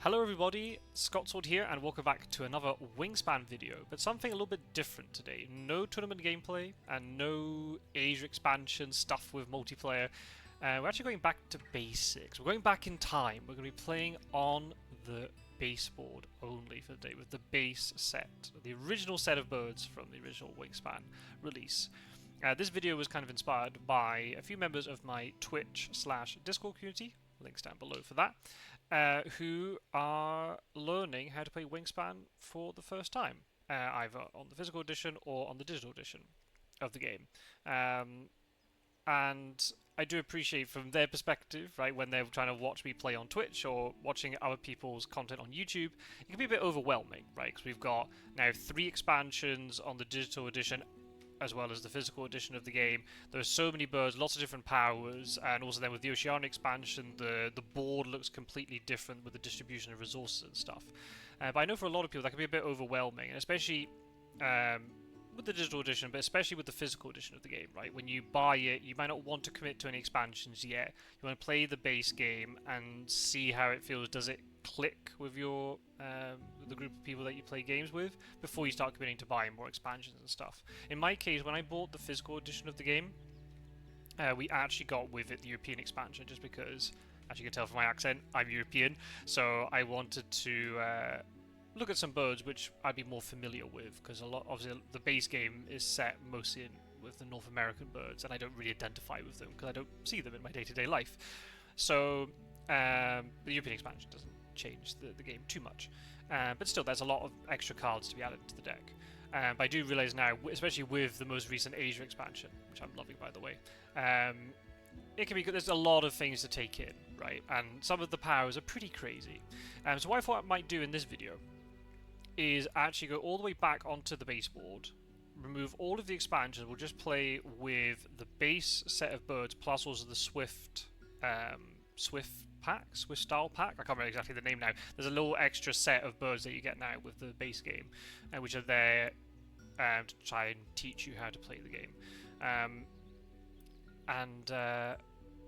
Hello everybody, Scottsword here and welcome back to another Wingspan video, but something a little bit different today. No tournament gameplay and no Asia expansion stuff with multiplayer. We're actually going back to basics. We're going back in time. We're going to be playing on the baseboard only for the day with the base set, the original set of birds from the original Wingspan release. This video was kind of inspired by a few members of my Twitch/Discord community, links down below for that, who are learning how to play Wingspan for the first time, either on the physical edition or on the digital edition of the game. And I do appreciate from their perspective, right, when they're trying to watch me play on Twitch or watching other people's content on YouTube, it can be a bit overwhelming, right, because we've got now 3 expansions on the digital edition as well as the physical edition of the game. There are so many birds, lots of different powers, and also then with the Oceania expansion, the board looks completely different with the distribution of resources and stuff. But I know for a lot of people that can be a bit overwhelming, and especially with the digital edition, but especially with the physical edition of the game, right? When you buy it, you might not want to commit to any expansions yet. You want to play the base game and see how it feels. Does it click with your the group of people that you play games with before you start committing to buying more expansions and stuff? In my case, when I bought the physical edition of the game, we actually got with it the European expansion, just because, as you can tell from my accent, I'm European, so I wanted to look at some birds which I'd be more familiar with, because obviously the base game is set mostly with the North American birds, and I don't really identify with them because I don't see them in my day-to-day life. So the European expansion doesn't change the game too much, but still there's a lot of extra cards to be added to the deck. But I do realise now, especially with the most recent Asia expansion, which I'm loving by the way, it can be good. There's a lot of things to take in, right? And some of the powers are pretty crazy. So what I thought I might do in this video is actually go all the way back onto the baseboard, remove all of the expansions. We'll just play with the base set of birds plus also the Swift style pack. I can't remember exactly the name now. There's a little extra set of birds that you get now with the base game, which are there to try and teach you how to play the game.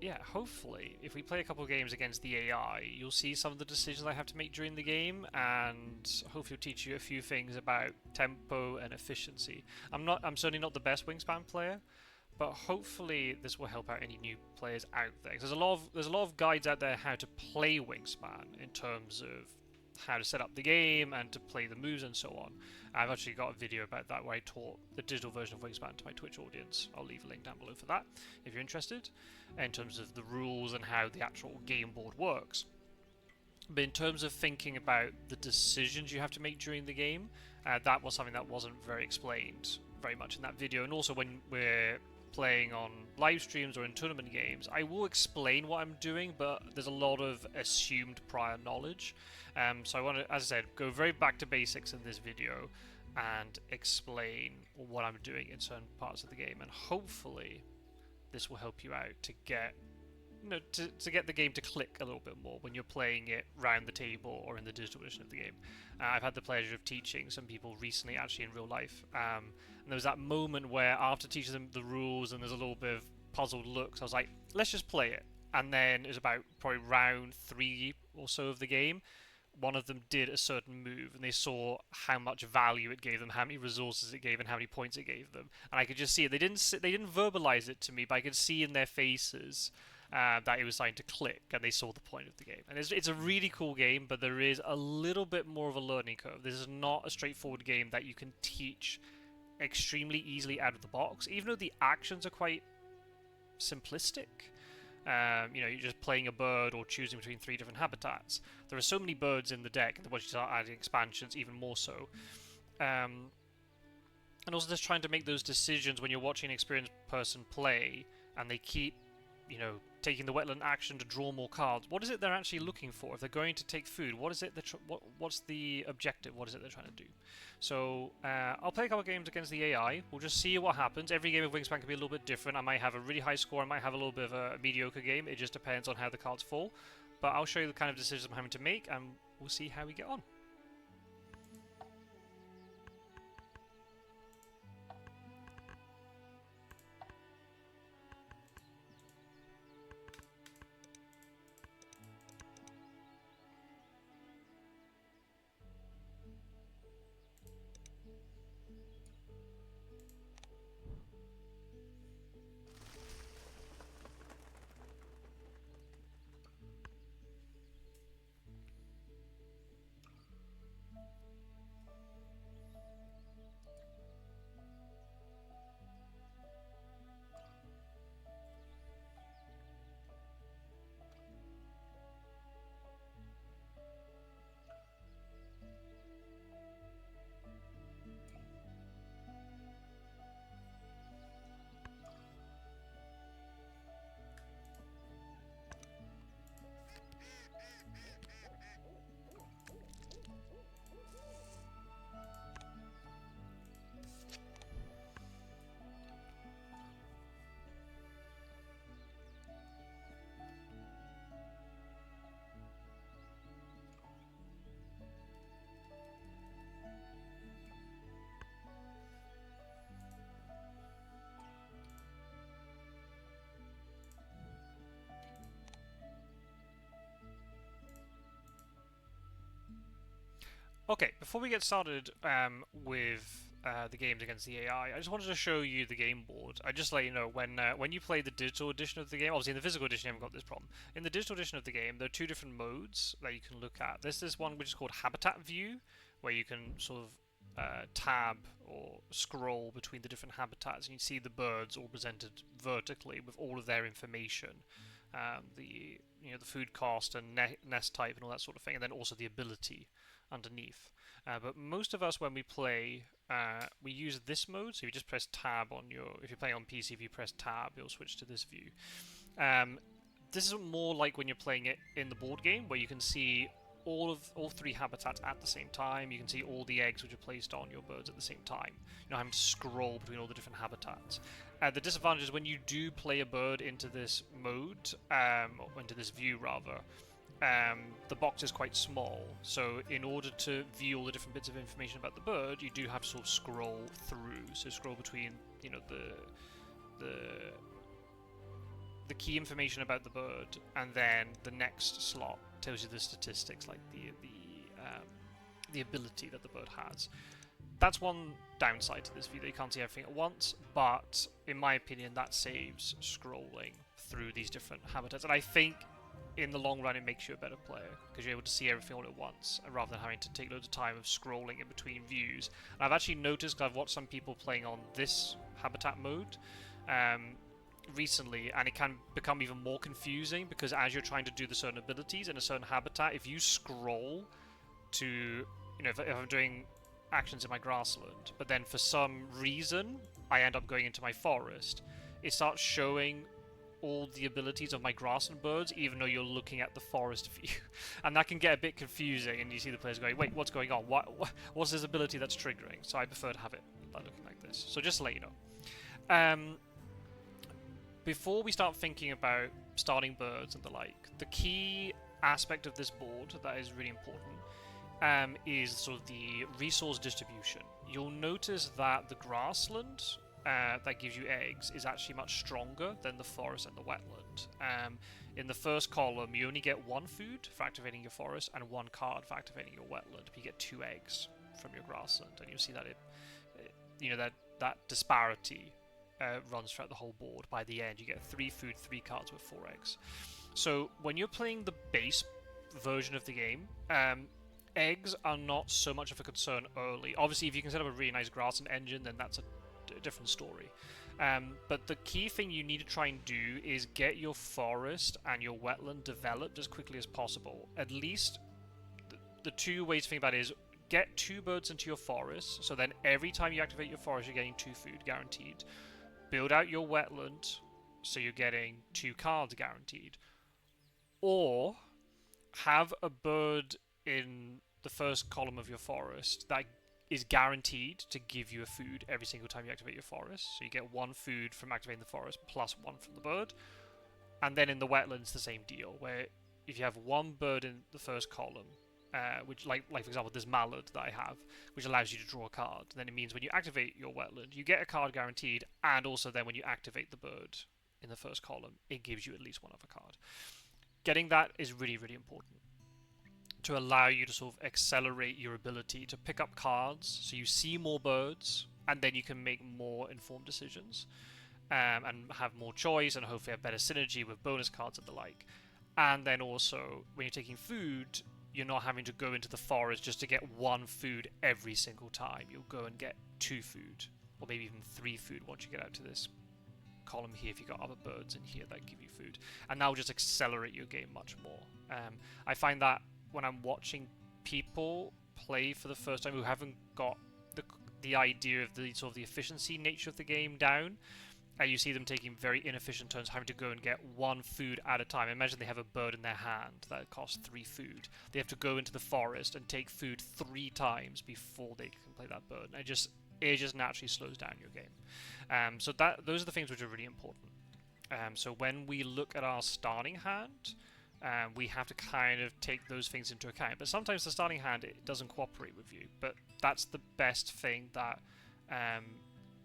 Yeah, hopefully, if we play a couple of games against the AI, you'll see some of the decisions I have to make during the game, and hopefully it'll teach you a few things about tempo and efficiency. I'm certainly not the best Wingspan player, but hopefully this will help out any new players out there. 'Cause there's a lot of guides out there how to play Wingspan in terms of how to set up the game and to play the moves and so on. I've actually got a video about that where I taught the digital version of Wingspan to my Twitch audience. I'll leave a link down below for that if you're interested, in terms of the rules and how the actual game board works. But in terms of thinking about the decisions you have to make during the game, that was something that wasn't very explained very much in that video. And also when we're playing on live streams or in tournament games, I will explain what I'm doing, but there's a lot of assumed prior knowledge. So I want to, as I said, go very back to basics in this video and explain what I'm doing in certain parts of the game, and hopefully this will help you out to get to get the game to click a little bit more when you're playing it round the table or in the digital edition of the game. I've had the pleasure of teaching some people recently, actually in real life, and there was that moment where after teaching them the rules and there's a little bit of puzzled looks, I was like, let's just play it. And then it was about probably round 3 or so of the game, one of them did a certain move and they saw how much value it gave them, how many resources it gave, and how many points it gave them. And I could just see it. They didn't verbalize it to me, but I could see in their faces that it was starting to click, and they saw the point of the game. And it's a really cool game, but there is a little bit more of a learning curve. This is not a straightforward game that you can teach extremely easily out of the box, even though the actions are quite simplistic. You're just playing a bird or choosing between 3 different habitats. There are so many birds in the deck, and once you start adding expansions, even more so. And also just trying to make those decisions when you're watching an experienced person play, and they keep, taking the wetland action to draw more cards. What is it they're actually looking for? If they're going to take food, what is it? What's the objective? What is it they're trying to do? So I'll play a couple of games against the AI. We'll just see what happens. Every game of Wingspan can be a little bit different. I might have a really high score. I might have a little bit of a mediocre game. It just depends on how the cards fall. But I'll show you the kind of decisions I'm having to make, and we'll see how we get on. Okay, before we get started with the games against the AI, I just wanted to show you the game board. I just let you know when you play the digital edition of the game. Obviously, in the physical edition, you haven't got this problem. In the digital edition of the game, there are two different modes that you can look at. There's this one which is called Habitat View, where you can sort of tab or scroll between the different habitats, and you see the birds all presented vertically with all of their information, the food cost and nest type and all that sort of thing, and then also the ability underneath. But most of us, when we play, we use this mode. So you just press tab on your. If you're playing on PC, if you press tab, it'll switch to this view. This is more like when you're playing it in the board game, where you can see all three habitats at the same time. You can see all the eggs which are placed on your birds at the same time. You're not having to scroll between all the different habitats. The disadvantage is when you do play a bird into this mode, or into this view rather, the box is quite small, so in order to view all the different bits of information about the bird, you do have to sort of scroll through. So scroll between, the the key information about the bird, and then the next slot tells you the statistics, like the ability that the bird has. That's one downside to this view, that you can't see everything at once, but in my opinion that saves scrolling through these different habitats, and I think in the long run it makes you a better player, because you're able to see everything all at once rather than having to take loads of time of scrolling in between views. And I've actually noticed, because I've watched some people playing on this habitat mode recently, and it can become even more confusing, because as you're trying to do the certain abilities in a certain habitat, if you scroll to, if I'm doing actions in my grassland, but then for some reason I end up going into my forest, it starts showing all the abilities of my grassland birds, even though you're looking at the forest view. And that can get a bit confusing, and you see the players going, wait, what's going on? What's this ability that's triggering? So I prefer to have it looking like this. So just to let you know. Before we start thinking about starting birds and the like, the key aspect of this board that is really important is sort of the resource distribution. You'll notice that the grassland that gives you eggs is actually much stronger than the forest and the wetland. In the first column, you only get one food for activating your forest and one card for activating your wetland, but you get 2 eggs from your grassland, and you'll see that that disparity runs throughout the whole board. By the end, you get 3 food, 3 cards with 4 eggs. So when you're playing the base version of the game, eggs are not so much of a concern early. Obviously, if you can set up a really nice grassland engine, then that's a different story. But the key thing you need to try and do is get your forest and your wetland developed as quickly as possible. At least the 2 ways to think about it is get 2 birds into your forest, so then every time you activate your forest you're getting 2 food guaranteed. Build out your wetland, so you're getting 2 cards guaranteed. Or have a bird in the first column of your forest that is guaranteed to give you a food every single time you activate your forest. So you get 1 food from activating the forest plus 1 from the bird. And then in the wetlands, the same deal, where if you have 1 bird in the first column, which like for example this mallard that I have, which allows you to draw a card, then it means when you activate your wetland, you get a card guaranteed, and also then when you activate the bird in the first column, it gives you at least 1 other card. Getting that is really, really important to allow you to sort of accelerate your ability to pick up cards, so you see more birds, and then you can make more informed decisions, and have more choice, and hopefully have better synergy with bonus cards and the like. And then also, when you're taking food, you're not having to go into the forest just to get 1 food every single time. You'll go and get 2 food, or maybe even 3 food once you get out to this column here, if you've got other birds in here that give you food. And that will just accelerate your game much more. I find that when I'm watching people play for the first time who haven't got the idea of the sort of the efficiency nature of the game down, and you see them taking very inefficient turns, having to go and get 1 food at a time. Imagine they have a bird in their hand that costs 3 food. They have to go into the forest and take food 3 times before they can play that bird. And it just naturally slows down your game. So those are the things which are really important. So when we look at our starting hand, we have to kind of take those things into account. But sometimes the starting hand, it doesn't cooperate with you. But that's the best thing that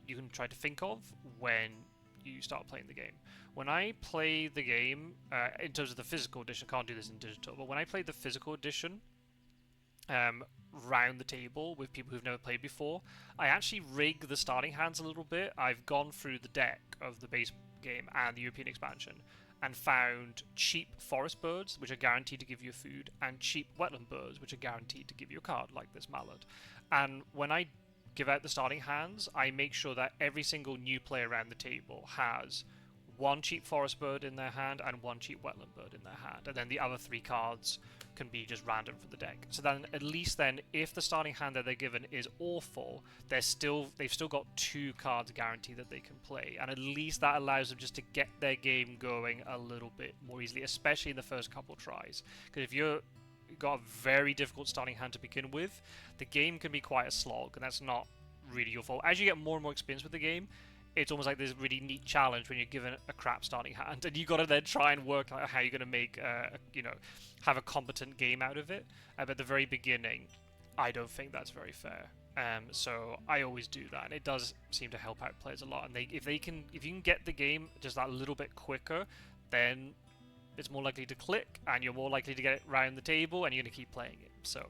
you can try to think of when you start playing the game. When I play the game, in terms of the physical edition, I can't do this in digital, but when I play the physical edition, um, round the table with people who've never played before. I actually rig the starting hands a little bit. I've gone through the deck of the base game and the European expansion and found cheap forest birds, which are guaranteed to give you food, and cheap wetland birds, which are guaranteed to give you a card, like this mallard. And when I give out the starting hands, I make sure that every single new player around the table has one cheap forest bird in their hand and one cheap wetland bird in their hand, and then the other 3 cards can be just random from the deck. So then, at least then, if the starting hand that they're given is awful, they've still got 2 cards guaranteed that they can play, and at least that allows them just to get their game going a little bit more easily, especially in the first couple tries. Because if you've got a very difficult starting hand to begin with, the game can be quite a slog, and that's not really your fault. As you get more and more experience with the game, it's almost like this really neat challenge when you're given a crap starting hand, and you got to then try and work out how you're going to make, have a competent game out of it. But at the very beginning, I don't think that's very fair. So I always do that, and it does seem to help out players a lot. And if you can get the game just that little bit quicker, then it's more likely to click, and you're more likely to get it round the table, and you're going to keep playing it. So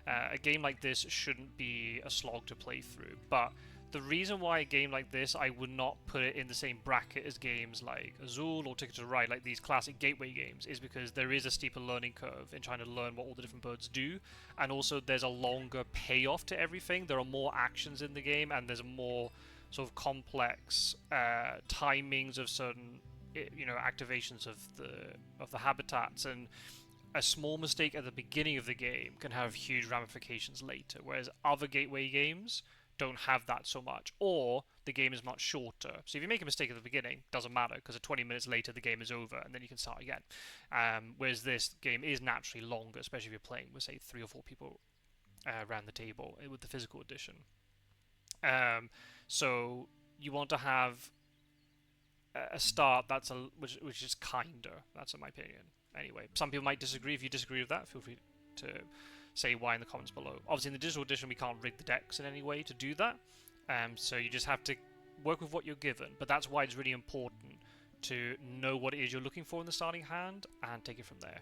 a game like this shouldn't be a slog to play through, but the reason why a game like this, I would not put it in the same bracket as games like Azul or Ticket to Ride, like these classic gateway games, is because there is a steeper learning curve in trying to learn what all the different birds do, and also there's a longer payoff to everything. There are more actions in the game, and there's a more sort of complex timings of certain, activations of the habitats, and a small mistake at the beginning of the game can have huge ramifications later, whereas other gateway games don't have that so much, or the game is much shorter. So if you make a mistake at the beginning, it doesn't matter, because 20 minutes later the game is over and then you can start again. Whereas this game is naturally longer, especially if you're playing with, say, 3 or 4 people around the table with the physical edition. So you want to have a start which is kinder. That's in my opinion. Anyway, some people might disagree. If you disagree with that, feel free to say why in the comments below. Obviously, in the digital edition, we can't rig the decks in any way to do that, so you just have to work with what you're given. But that's why it's really important to know what it is you're looking for in the starting hand and take it from there.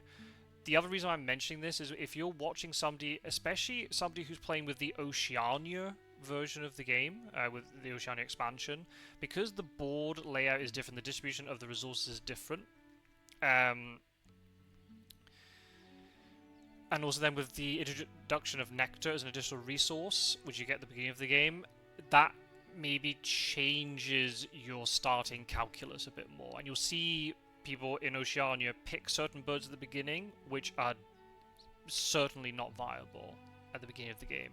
The other reason I'm mentioning this is if you're watching somebody, especially somebody who's playing with the Oceania version of the game, with the Oceania expansion, because the board layout is different, the distribution of the resources is different, and also then with the introduction of Nectar as an additional resource, which you get at the beginning of the game, that maybe changes your starting calculus a bit more. And you'll see people in Oceania pick certain birds at the beginning, which are certainly not viable at the beginning of the game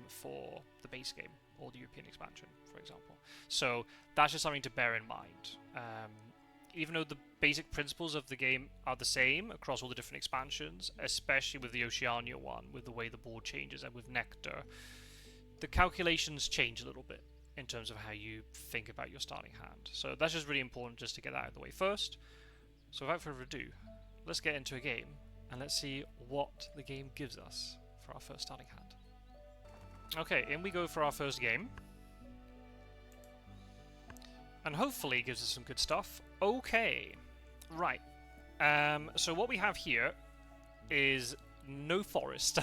for the base game or the European expansion, for example. So that's just something to bear in mind. Even though the basic principles of the game are the same across all the different expansions, especially with the Oceania one, with the way the board changes, and with Nectar, the calculations change a little bit in terms of how you think about your starting hand. So that's just really important just to get that out of the way first. So without further ado, let's get into a game, and let's see what the game gives us for our first starting hand. Okay, in we go for our first game. And hopefully it gives us some good stuff. Okay, right. So what we have here is no forest.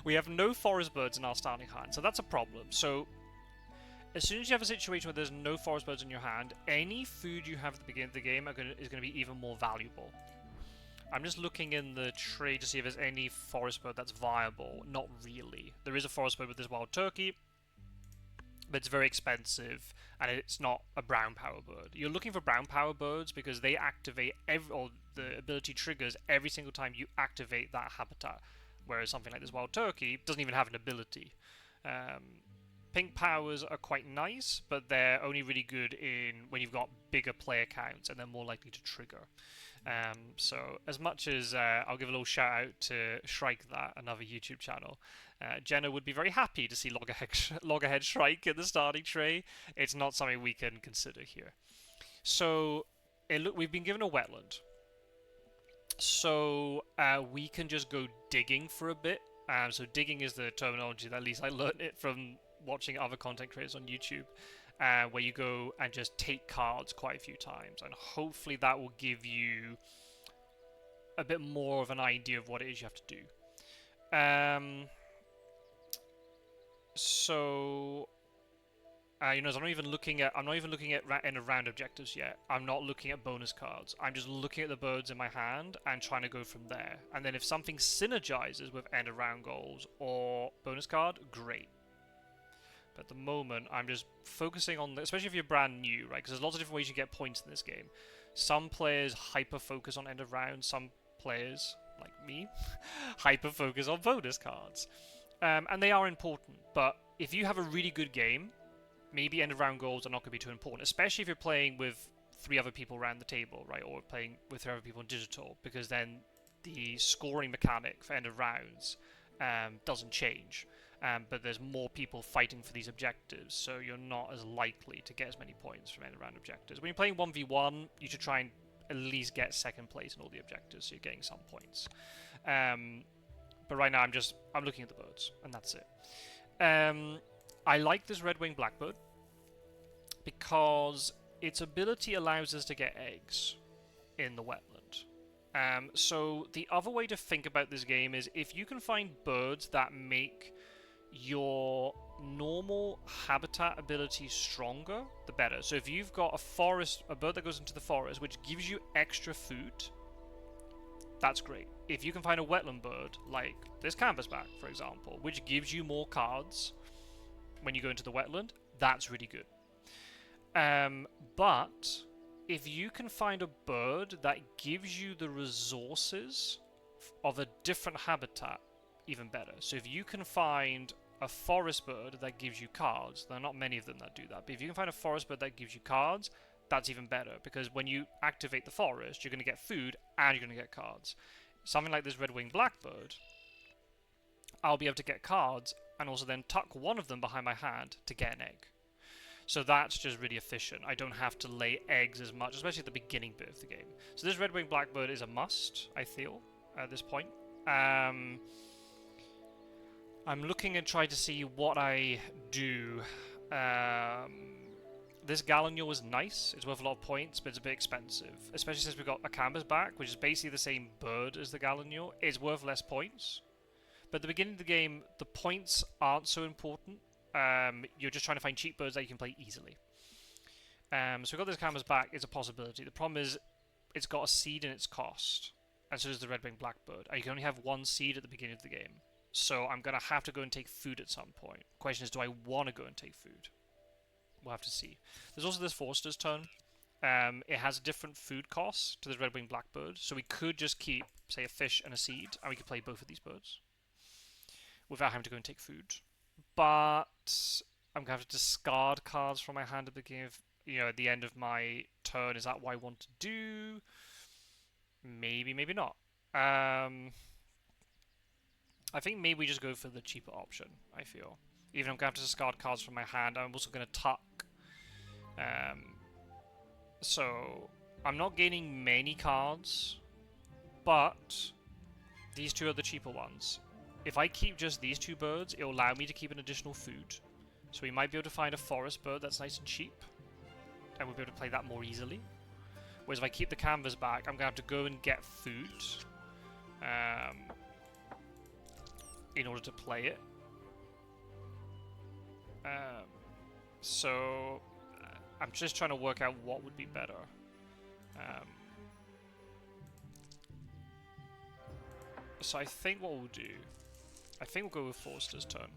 We have no forest birds in our starting hand, so that's a problem. So as soon as you have a situation where there's no forest birds in your hand, any food you have at the beginning of the game is going to be even more valuable. I'm just looking in the trade to see if there's any forest bird that's viable. Not really. There is a forest bird with this wild turkey, but it's very expensive, and it's not a brown power bird. You're looking for brown power birds because they activate or the ability triggers every single time you activate that habitat, whereas something like this wild turkey doesn't even have an ability. Pink powers are quite nice, but they're only really good when you've got bigger player counts, and they're more likely to trigger. So as much as I'll give a little shout out to Shrike, that another YouTube channel, Jenna would be very happy to see Loggerhead Shrike in the starting tray. It's not something we can consider here. So we've been given a wetland, so we can just go digging for a bit. So digging is the terminology that at least I learned it from watching other content creators on YouTube, where you go and just take cards quite a few times, and hopefully that will give you a bit more of an idea of what it is you have to do. So I'm not even looking at end of round objectives yet. I'm not looking at bonus cards. I'm just looking at the birds in my hand and trying to go from there. And then if something synergizes with end of round goals or bonus card, great. But at the moment, I'm just focusing on, especially if you're brand new, right? Because there's lots of different ways you get points in this game. Some players hyper focus on end of round. Some players, like me, hyper focus on bonus cards. And they are important. But if you have a really good game, maybe end of round goals are not going to be too important, especially if you're playing with 3 other people around the table, right? Or playing with 3 other people in digital, because then the scoring mechanic for end of rounds doesn't change. But there's more people fighting for these objectives, so you're not as likely to get as many points from end of round objectives. When you're playing 1v1, you should try and at least get second place in all the objectives, so you're getting some points. But right now I'm looking at the birds, and that's it. I like this red-winged blackbird because its ability allows us to get eggs in the wetland. So the other way to think about this game is if you can find birds that make your normal habitat ability stronger, the better. So if you've got a bird that goes into the forest, which gives you extra food, that's great. If you can find a wetland bird, like this canvasback, for example, which gives you more cards when you go into the wetland, that's really good. But if you can find a bird that gives you the resources of a different habitat, even better. So if you can find a forest bird that gives you cards, there are not many of them that do that, but if you can find a forest bird that gives you cards, that's even better, because when you activate the forest, you're going to get food and you're going to get cards. Something like this red-winged blackbird, I'll be able to get cards and also then tuck one of them behind my hand to get an egg. So that's just really efficient. I don't have to lay eggs as much, especially at the beginning bit of the game. So this red-winged blackbird is a must, I feel, at this point. I'm looking and trying to see what I do. This Gallinule is nice. It's worth a lot of points, but it's a bit expensive. Especially since we've got a canvasback, which is basically the same bird as the Gallinule. It's worth less points. But at the beginning of the game, the points aren't so important. You're just trying to find cheap birds that you can play easily. So we've got this canvasback. It's a possibility. The problem is it's got a seed in its cost. And so does the red-winged blackbird. And you can only have 1 seed at the beginning of the game. So I'm going to have to go and take food at some point. The question is, do I want to go and take food? We'll have to see. There's also this Forster's turn. It has different food costs to the red-winged blackbird. So we could just keep, say, a fish and a seed. And we could play both of these birds without having to go and take food. But I'm going to have to discard cards from my hand at the beginning of, at the end of my turn. Is that what I want to do? Maybe, maybe not. I think maybe we just go for the cheaper option, I feel. Even if I'm going to have to discard cards from my hand, I'm also going to tuck. So I'm not gaining many cards, but these 2 are the cheaper ones. If I keep just these 2 birds, it will allow me to keep an additional food. So we might be able to find a forest bird that's nice and cheap, and we'll be able to play that more easily. Whereas if I keep the canvasback, I'm going to have to go and get food in order to play it. So I'm just trying to work out what would be better. So I think what we'll do, I think we'll go with Forster's turn.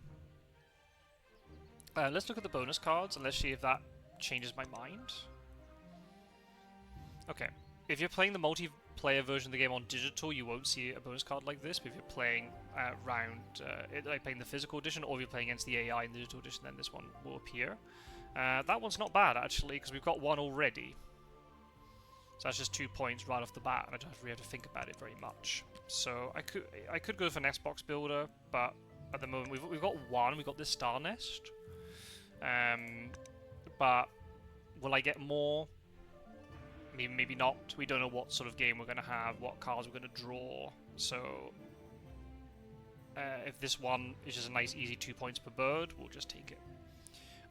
Let's look at the bonus cards and let's see if that changes my mind. Okay, if you're playing the multiplayer version of the game on digital, you won't see a bonus card like this. But if you're playing like playing the physical edition, or if you're playing against the AI in the digital edition, then this one will appear. That one's not bad actually, because we've got one already. So that's just 2 points right off the bat, and I don't really have to think about it very much. So I could go for an Xbox builder, but at the moment we've got one. We've got this Star Nest. But will I get more? Maybe not. We don't know what sort of game we're going to have, what cards we're going to draw. So if this one is just a nice easy 2 points per bird, we'll just take it.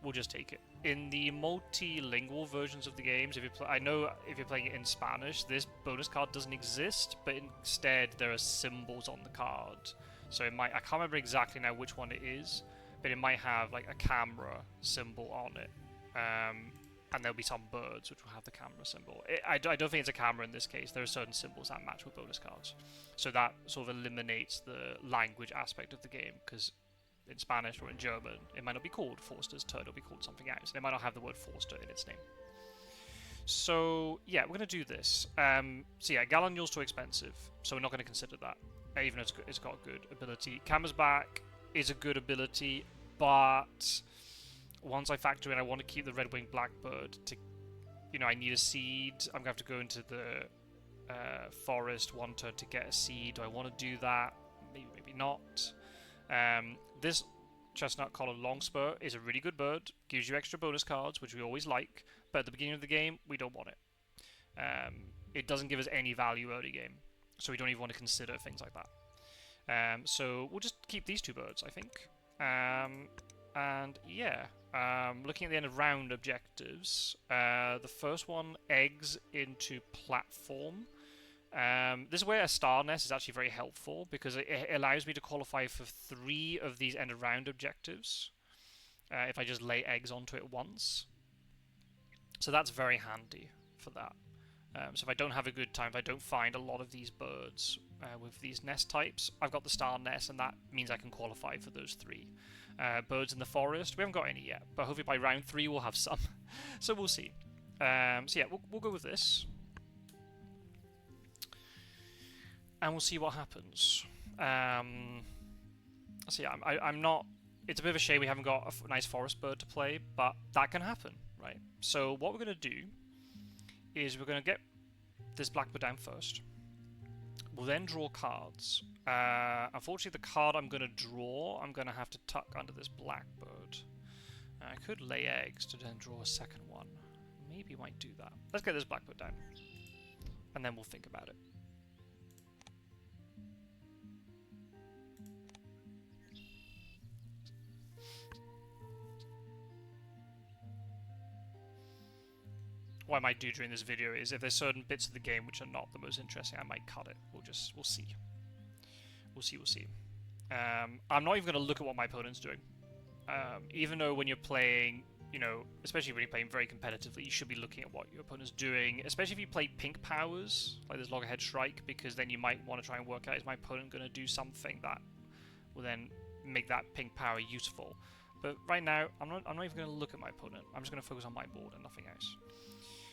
We'll just take it. In the multilingual versions of the games, I know if you're playing it in Spanish, this bonus card doesn't exist, but instead there are symbols on the card. So it might, I can't remember exactly now which one it is, but it might have like a camera symbol on it. And there'll be some birds which will have the camera symbol. I don't think it's a camera in this case. There are certain symbols that match with bonus cards. So that sort of eliminates the language aspect of the game, because in Spanish or in German, it might not be called Forster's Turn, it'll be called something else. It might not have the word Forster in its name. So, yeah, we're going to do this. So yeah, Gallignul's too expensive, so we're not going to consider that, even though it's got a good ability. Cammersback is a good ability, but once I factor in I want to keep the red-winged blackbird to, you know, I need a seed. I'm going to have to go into the forest one turn to get a seed. Do I want to do that? Maybe, maybe not. This chestnut collared longspur is a really good bird, gives you extra bonus cards, which we always like, but at the beginning of the game, we don't want it. It doesn't give us any value early game, so we don't even want to consider things like that. So we'll just keep these two birds, I think. And yeah, looking at the end of round objectives, the first one, eggs into platform. This is where a star nest is actually very helpful, because it allows me to qualify for 3 of these end of round objectives if I just lay eggs onto it once. So that's very handy for that. So if I don't have a good time, if I don't find a lot of these birds with these nest types, I've got the star nest, and that means I can qualify for those 3. Birds in the forest, we haven't got any yet, but hopefully by round 3 we'll have some. So we'll see. So yeah, we'll go with this. And we'll see what happens. So yeah, I'm not... It's a bit of a shame we haven't got a nice forest bird to play, but that can happen, right? So what we're going to do is we're going to get this blackbird down first. We'll then draw cards. Unfortunately, the card I'm going to draw, I'm going to have to tuck under this blackbird. I could lay eggs to then draw a second one. Maybe might do that. Let's get this blackbird down, and then we'll think about it. What I might do during this video is, if there's certain bits of the game which are not the most interesting, I might cut it. We'll see. We'll see. I'm not even going to look at what my opponent's doing. Even though when you're playing, you know, especially when you're playing very competitively, you should be looking at what your opponent's doing. Especially if you play pink powers, like this Loggerhead Shrike, because then you might want to try and work out, is my opponent going to do something that will then make that pink power useful. But right now, I'm not even going to look at my opponent. I'm just going to focus on my board and nothing else.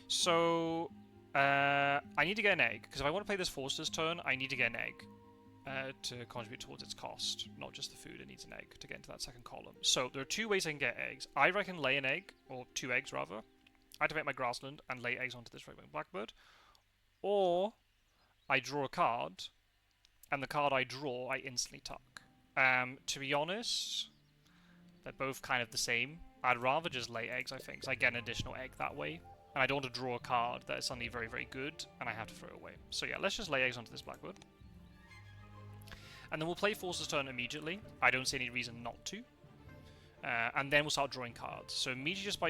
So, I need to get an egg, because if I want to play this Forster's Turn, I need to get an egg to contribute towards its cost, not just the food. It needs an egg to get into that second column. So, there are 2 ways I can get eggs. I reckon lay an egg, or 2 eggs rather, activate my grassland, and lay eggs onto this red-winged blackbird. Or, I draw a card, and the card I draw, I instantly tuck. To be honest, they're both kind of the same. I'd rather just lay eggs, I think, so I get an additional egg that way. And I don't want to draw a card that is suddenly very, very good, and I have to throw it away. So yeah, let's just lay eggs onto this blackbird. And then we'll play Forster's Turn immediately. I don't see any reason not to. And then we'll start drawing cards. So immediately, just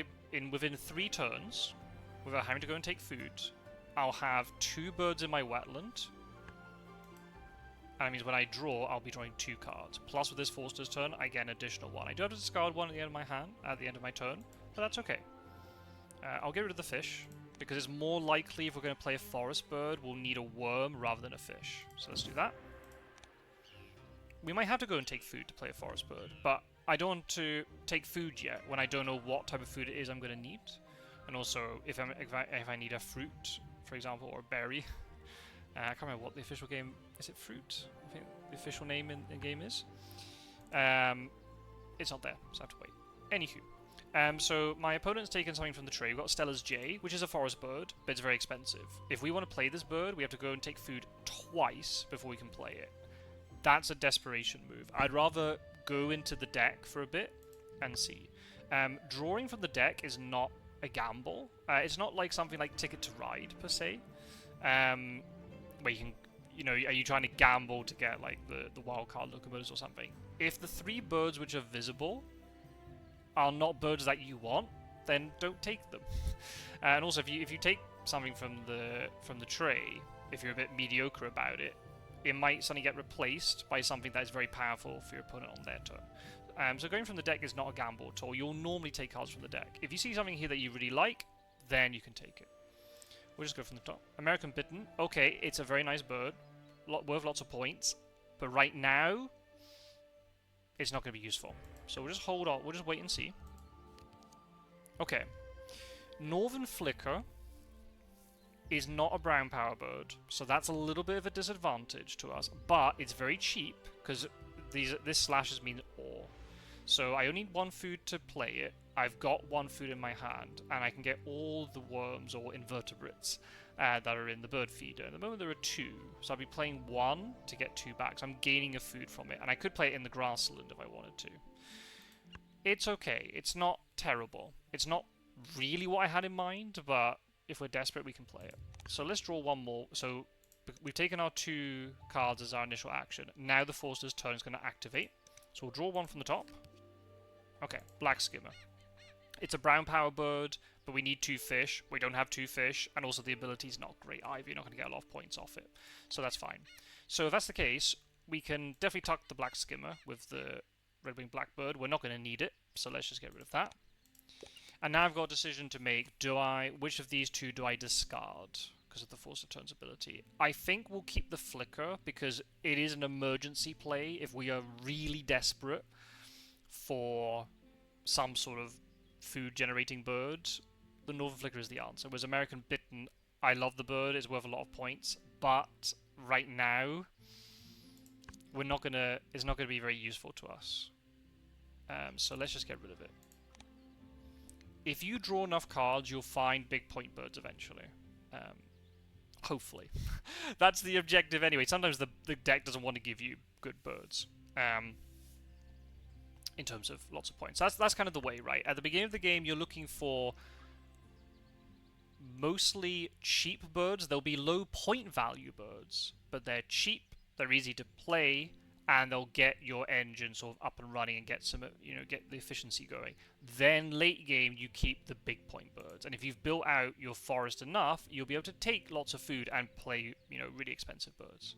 within 3 turns, without having to go and take food, I'll have 2 birds in my wetland. And that means when I draw, I'll be drawing 2 cards. Plus with this Forster's Turn, I get an additional 1. I do have to discard 1 at the end of my hand, at the end of my turn, but that's okay. I'll get rid of the fish, because it's more likely if we're going to play a forest bird, we'll need a worm rather than a fish. So let's do that. We might have to go and take food to play a forest bird, but I don't want to take food yet when I don't know what type of food it is I'm going to need. And also, if I need a fruit, for example, or a berry. I can't remember what the official game... Is it fruit? I think the official name in game is. It's not there, so I have to wait. Anywho. So my opponent's taken something from the tray. We've got Stella's Jay, which is a forest bird, but it's very expensive. If we want to play this bird, we have to go and take food twice before we can play it. That's a desperation move. I'd rather go into the deck for a bit and see. Drawing from the deck is not a gamble. It's not like something like Ticket to Ride, per se, where you can, you know, are you trying to gamble to get, like, the wildcard locomotives or something? If the 3 birds which are visible are not birds that you want, then don't take them. And also, if you take something from the tray, if you're a bit mediocre about it, it might suddenly get replaced by something that is very powerful for your opponent on their turn. So going from the deck is not a gamble at all. You'll normally take cards from the deck. If you see something here that you really like, then you can take it. We'll just go from the top. American Bitten. Okay, it's a very nice bird. Worth lots of points. But right now, it's not going to be useful. So we'll just hold on. We'll just wait and see. Okay. Northern Flicker is not a brown power bird, so that's a little bit of a disadvantage to us. But it's very cheap, because this slashes mean ore. So I only need 1 food to play it. I've got 1 food in my hand, and I can get all the worms or invertebrates that are in the bird feeder. At the moment there are 2, so I'll be playing 1 to get 2 back. So I'm gaining a food from it, and I could play it in the grassland if I wanted to. It's okay. It's not terrible. It's not really what I had in mind, but if we're desperate, we can play it. So let's draw 1 more. So we've taken our 2 cards as our initial action. Now the Forster's turn is going to activate. So we'll draw 1 from the top. Okay, Black Skimmer. It's a brown power bird, but we need 2 fish. We don't have 2 fish, and also the ability is not great either. You're not going to get a lot of points off it. So that's fine. So if that's the case, we can definitely tuck the Black Skimmer with the red-winged blackbird. We're not going to need it, so let's just get rid of that. And now I've got a decision to make. Which of these 2 do I discard because of the Force of Turns ability? I think we'll keep the Flicker because it is an emergency play if we are really desperate for some sort of food generating bird. The Northern Flicker is the answer. Whereas American Bitten, I love the bird, it's worth a lot of points, but right now it's not gonna be very useful to us. So let's just get rid of it. If you draw enough cards, you'll find big point birds eventually. Hopefully. That's the objective anyway. Sometimes the deck doesn't want to give you good birds. In terms of lots of points. That's kind of the way, right? At the beginning of the game, you're looking for mostly cheap birds. There'll be low point value birds, but they're cheap, they're easy to play, and they'll get your engine sort of up and running and get some, get the efficiency going. Then late game, you keep the big point birds, and if you've built out your forest enough, you'll be able to take lots of food and play, really expensive birds.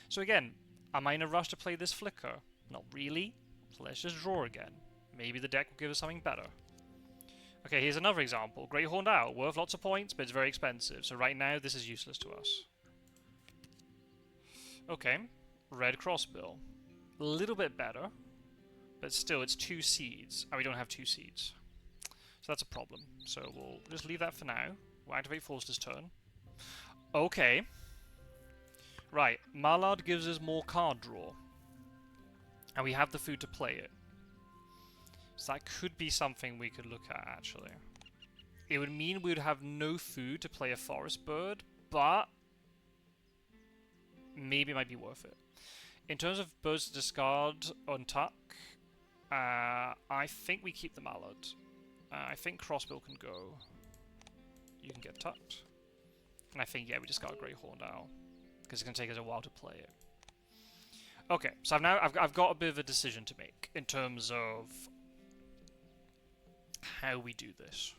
So again, am I in a rush to play this Flicker? Not really. So let's just draw again. Maybe the deck will give us something better. Okay, here's another example. Great Horned Owl, worth lots of points, but it's very expensive. So right now, this is useless to us. Okay, Red Crossbill. A little bit better, but still, it's 2 seeds, and we don't have 2 seeds. So that's a problem. So we'll just leave that for now. We'll activate Forster's turn. Okay. Right, Mallard gives us more card draw. And we have the food to play it. So that could be something we could look at, actually. It would mean we would have no food to play a forest bird, but maybe it might be worth it. In terms of birds to discard on tuck, I think we keep the Mallard. I think Crossbill can go. You can get tucked. And I think, yeah, we discard Great Horned Owl, because it's going to take us a while to play it. Okay, so I've got a bit of a decision to make in terms of how we do this.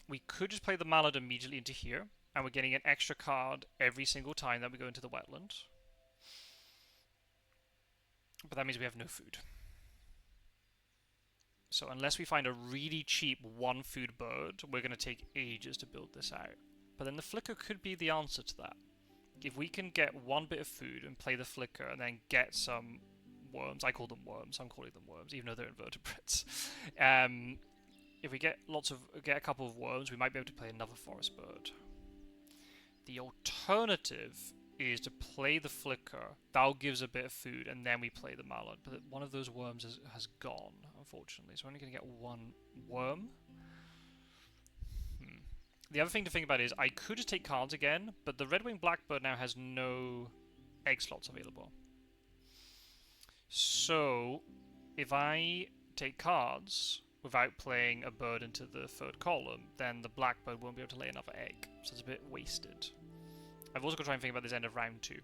We could just play the Mallard immediately into here, and we're getting an extra card every single time that we go into the wetland. But that means we have no food. So unless we find a really cheap 1 food bird, we're going to take ages to build this out. But then the Flicker could be the answer to that. If we can get 1 bit of food and play the Flicker and then get some worms, I call them worms, I'm calling them worms, even though they're invertebrates. If we get a couple of worms, we might be able to play another forest bird. The alternative is to play the Flicker. That gives a bit of food, and then we play the Mallard. But one of those worms has gone, unfortunately. So we're only going to get 1 worm. The other thing to think about is I could just take cards again, but the red-winged blackbird now has no egg slots available. So if I take cards without playing a bird into the 3rd column, then the blackbird won't be able to lay another egg. So it's a bit wasted. I've also got to try and think about this end of round 2.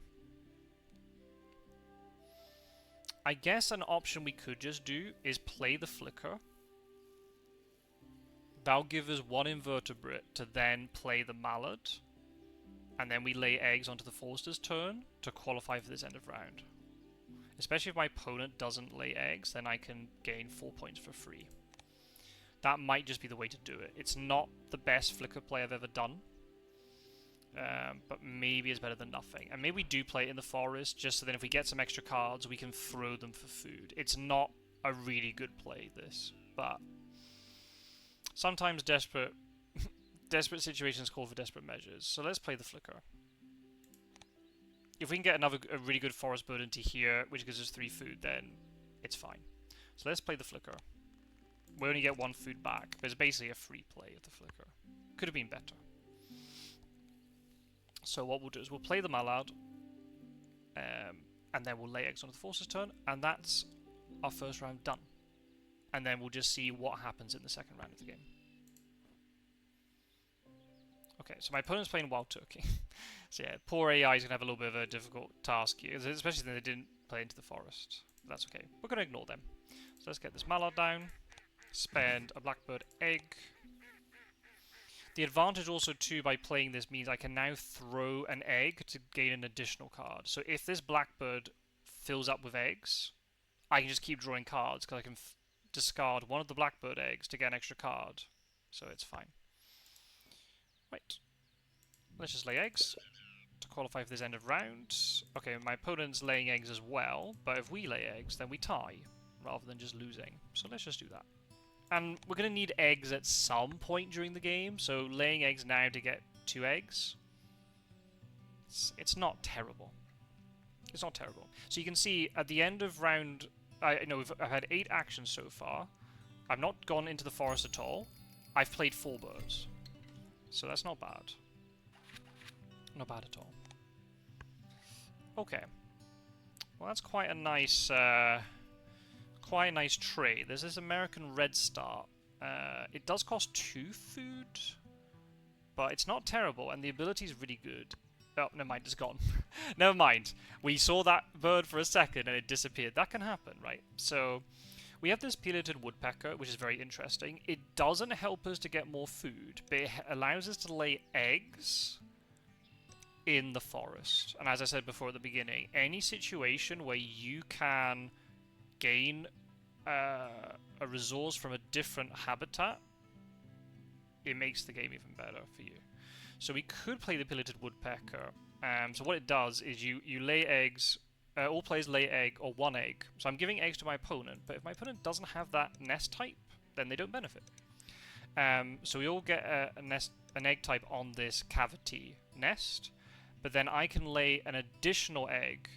I guess an option we could just do is play the Flicker, That'll give us one invertebrate to then play the mallard, and then we lay eggs onto the forester's turn to qualify for this end of round. Especially if my opponent doesn't lay eggs, then I can gain 4 points for free. That might just be the way to do it. It's not the best flicker play I've ever done, but maybe it's better than nothing. And maybe we do play it in the forest, just so then if we get some extra cards, we can throw them for food. It's not a really good play, this, but sometimes desperate situations call for desperate measures. So let's play the flicker. If we can get a really good forest bird into here, which gives us 3 food, then it's fine. So let's play the flicker. We only get 1 food back, but it's basically a free play of the flicker. Could have been better. So what we'll do is we'll play the mallard, and then we'll lay eggs on the force's turn, and that's our first round done. And then we'll just see what happens in the second round of the game. Okay, so my opponent's playing Wild Turkey. So yeah, poor AI is going to have a little bit of a difficult task here, especially since they didn't play into the forest. But that's okay. We're going to ignore them. So let's get this mallard down. Spend a blackbird egg. The advantage also too by playing this means I can now throw an egg to gain an additional card. So if this blackbird fills up with eggs, I can just keep drawing cards because I can discard one of the blackbird eggs to get an extra card. So it's fine. Right. Let's just lay eggs to qualify for this end of round. Okay, my opponent's laying eggs as well, but if we lay eggs, then we tie, rather than just losing. So let's just do that. And we're going to need eggs at some point during the game, so laying eggs now to get 2 eggs, it's not terrible. It's not terrible. So you can see at the end of round, I've had 8 actions so far. I've not gone into the forest at all. I've played 4 birds. So that's not bad. Not bad at all. Okay. Well, that's quite a nice trade. There's this American Red Star. It does cost 2 food, but it's not terrible, and the ability is really good. Oh, never mind, it's gone. Never mind. We saw that bird for a second and it disappeared. That can happen, right? So we have this pileated woodpecker, which is very interesting. It doesn't help us to get more food, but it allows us to lay eggs in the forest. And as I said before at the beginning, any situation where you can gain a resource from a different habitat, it makes the game even better for you. So we could play the pileated woodpecker. So what it does is you lay eggs. All players lay egg or 1 egg. So I'm giving eggs to my opponent, but if my opponent doesn't have that nest type, then they don't benefit. So we all get an egg type on this cavity nest, but then I can lay an additional egg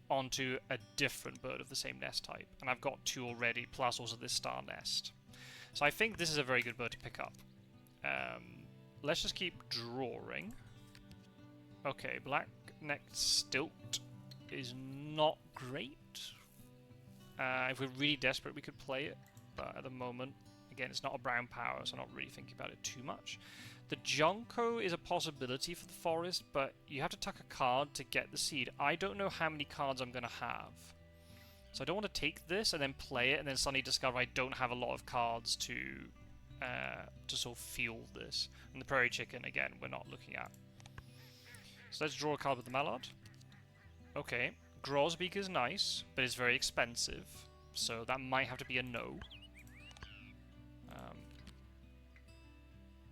onto a different bird of the same nest type. And I've got 2 already, plus also this star nest. So I think this is a very good bird to pick up. Let's just keep drawing. Okay, black-necked stilt is not great. If we're really desperate, we could play it, but at the moment, again, it's not a brown power, so I'm not really thinking about it too much. The Junco is a possibility for the forest, but you have to tuck a card to get the seed. I don't know how many cards I'm going to have. So I don't want to take this and then play it and then suddenly discover I don't have a lot of cards to sort of fuel this. And the prairie chicken, again, we're not looking at. So let's draw a card with the mallard. Okay, Grosbeak is nice, but it's very expensive, so that might have to be a no.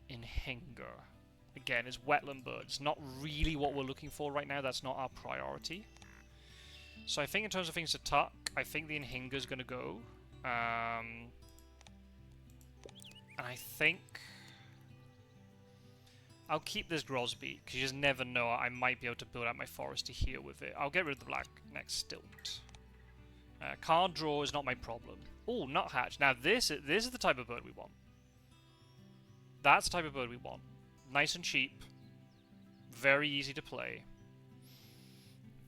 Inhinger. Again, it's wetland birds. Not really what we're looking for right now, that's not our priority. So I think in terms of things to tuck, I think the Inhinger is going to go. And I think I'll keep this Grosbeak, because you just never know, I might be able to build out my forest to here with it. I'll get rid of the black-necked stilt. Card draw is not my problem. Oh, nuthatch. Now this is the type of bird we want. That's the type of bird we want. Nice and cheap. Very easy to play.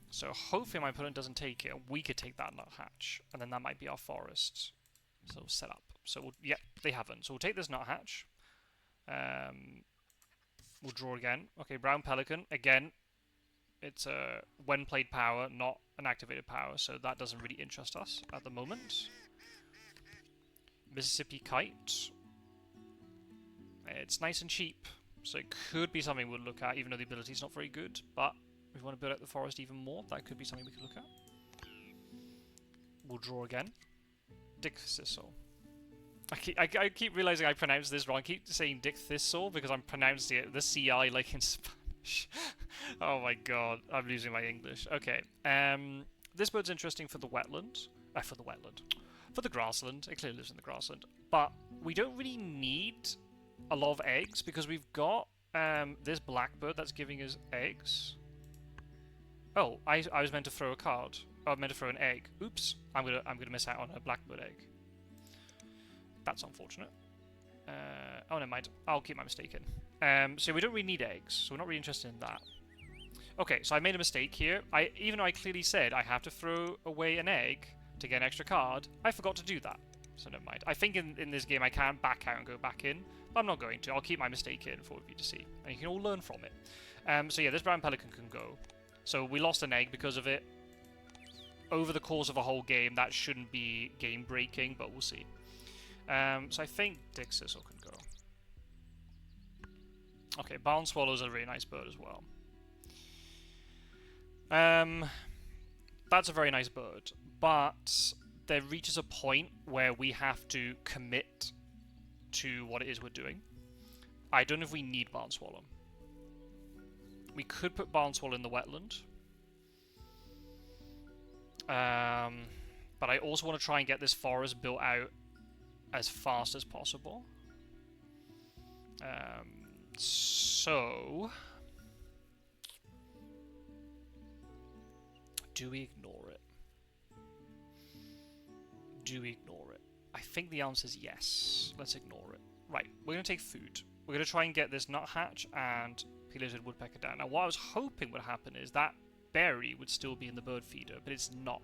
So hopefully my opponent doesn't take it, and we could take that nuthatch, and then that might be our forest. So we'll set up. So yep, they haven't. So we'll take this nuthatch. We'll draw again. Okay, brown pelican. Again, it's a when played power, not an activated power, so that doesn't really interest us at the moment. Mississippi kite. It's nice and cheap, so it could be something we'll look at, even though the ability's not very good. But if we want to build out the forest even more, that could be something we could look at. We'll draw again. Dick Thistle. I keep realizing I pronounce this wrong. I keep saying Dick Thistle because I'm pronouncing it the CI like in Spanish. Oh my god, I'm losing my English. Okay. This bird's interesting for the wetland. For the grassland. It clearly lives in the grassland. But we don't really need a lot of eggs because we've got this blackbird that's giving us eggs. Oh, I was meant to throw a card. Oh, I meant to throw an egg. Oops. I'm gonna miss out on a blackbird egg. That's unfortunate. Oh, never mind. I'll keep my mistake in. So we don't really need eggs, so we're not really interested in that. Okay, so I made a mistake here. Even though I clearly said I have to throw away an egg to get an extra card, I forgot to do that. So never mind. I think in this game I can back out and go back in, but I'm not going to. I'll keep my mistake in for you to see, and you can all learn from it. So yeah, this brown pelican can go. So we lost an egg because of it. Over the course of a whole game, that shouldn't be game-breaking, but we'll see. So I think Dick Thistle can go. Okay, Barn Swallow's a really nice bird as well. That's a very nice bird, but there reaches a point where we have to commit to what it is we're doing. I don't know if we need Barn Swallow. We could put Barn Swallow in the wetland. But I also want to try and get this forest built out as fast as possible. So do we ignore it? Do we ignore it? I think the answer is yes. Let's ignore it. Right, we're going to take food. We're going to try and get this nuthatch and pileated woodpecker down. Now, what I was hoping would happen is that berry would still be in the bird feeder, but it's not.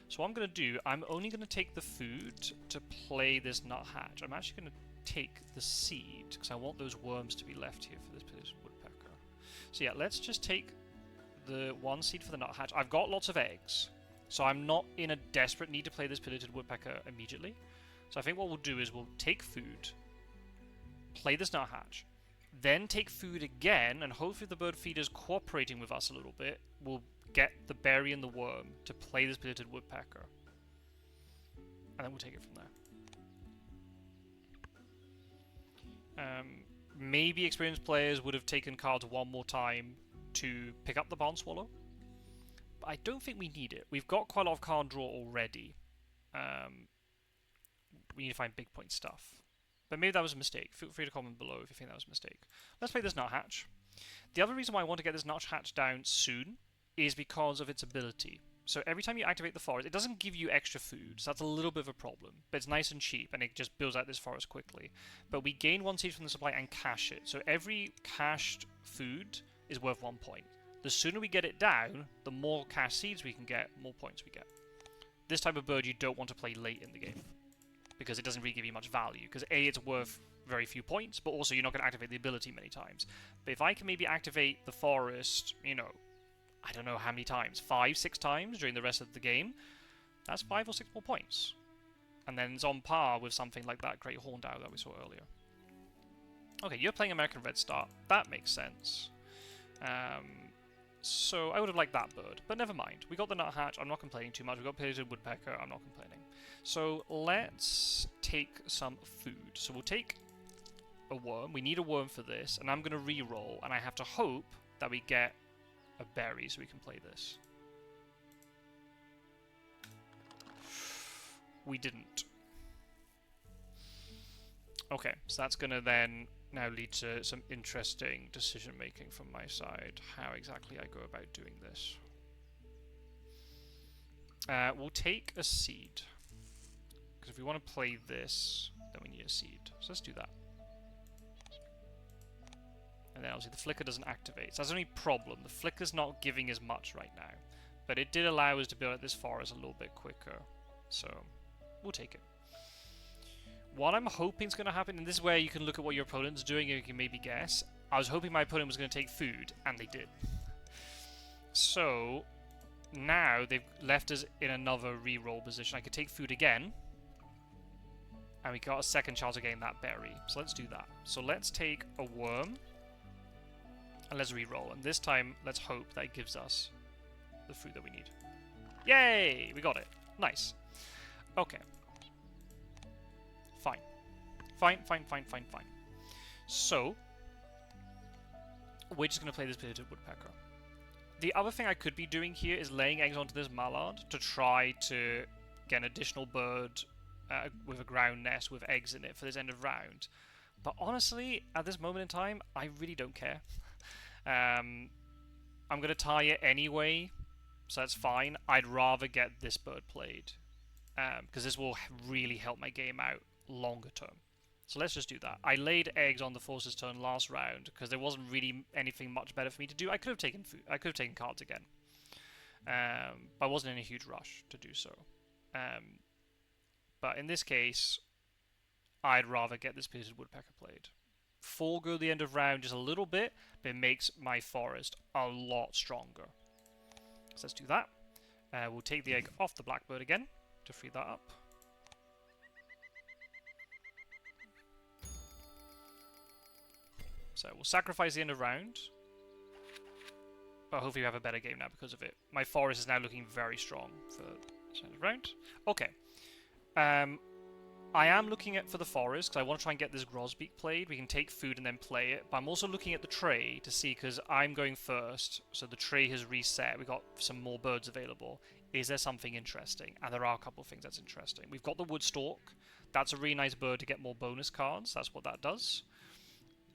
So what I'm going to do, I'm only going to take the food to play this nuthatch. I'm actually going to take the seed, because I want those worms to be left here for this pileated woodpecker. So yeah, let's just take the one seed for the nuthatch. I've got lots of eggs, so I'm not in a desperate need to play this pileated woodpecker immediately. So I think what we'll do is we'll take food, play this nuthatch, then take food again, and hopefully the bird feeder's cooperating with us a little bit, we'll get the berry and the worm to play this pileated woodpecker. And then we'll take it from there. Maybe experienced players would have taken cards one more time to pick up the barn swallow. But I don't think we need it. We've got quite a lot of card draw already. We need to find big point stuff. But maybe that was a mistake. Feel free to comment below if you think that was a mistake. Let's play this nuthatch. The other reason why I want to get this nuthatch down soon is because of its ability. So every time you activate the forest, it doesn't give you extra food, so that's a little bit of a problem. But it's nice and cheap, and it just builds out this forest quickly. But we gain one seed from the supply and cache it. So every cached food is worth 1 point. The sooner we get it down, the more cached seeds we can get, more points we get. This type of bird you don't want to play late in the game, because it doesn't really give you much value. Because A, it's worth very few points, but also you're not going to activate the ability many times. But if I can maybe activate the forest, you know, I don't know how many times, 5, 6 times during the rest of the game, that's 5 or 6 more points. And then it's on par with something like that Great Horned Owl that we saw earlier. Okay, you're playing American Redstart. That makes sense. So I would have liked that bird, but never mind. We got the nuthatch. I'm not complaining too much. We got pileated woodpecker. I'm not complaining. So let's take some food. So we'll take a worm. We need a worm for this, and I'm going to re-roll, and I have to hope that we get a berry so we can play this. We didn't. Okay, so that's going to then now lead to some interesting decision making from my side, how exactly I go about doing this. We'll take a seed, because if we want to play this, then we need a seed. So let's do that. And then obviously the flicker doesn't activate. So that's the only problem. The flicker's not giving as much right now. But it did allow us to build out this forest a little bit quicker. So we'll take it. What I'm hoping is going to happen, and this is where you can look at what your opponent's doing and you can maybe guess. I was hoping my opponent was going to take food, and they did. So now they've left us in another reroll position. I could take food again. And we got a second chance of getting that berry. So let's do that. So let's take a worm. And let's re-roll. And this time, let's hope that it gives us the food that we need. Yay! We got it. Nice. Okay. Fine. Fine. So, we're just going to play this pillated woodpecker. The other thing I could be doing here is laying eggs onto this mallard to try to get an additional bird with a ground nest with eggs in it for this end of round. But honestly, at this moment in time, I really don't care. I'm going to tie it anyway, so that's fine. I'd rather get this bird played, because this will really help my game out longer term. So let's just do that. I laid eggs on the force's turn last round because there wasn't really anything much better for me to do. I could have taken food. I could have taken cards again, but I wasn't in a huge rush to do so. But in this case, I'd rather get this pillated woodpecker played. Forego the end of round just a little bit, but it makes my forest a lot stronger. So let's do that. We'll take the egg off the blackbird again to free that up. So we'll sacrifice the end of round. But hopefully we have a better game now because of it. My forest is now looking very strong for the end of round. Okay. I am looking for the forest because I want to try and get this grosbeak played. We can take food and then play it. But I'm also looking at the tray to see, because I'm going first, so the tray has reset. We've got some more birds available. Is there something interesting? And there are a couple of things that's interesting. We've got the woodstock. That's a really nice bird to get more bonus cards. That's what that does.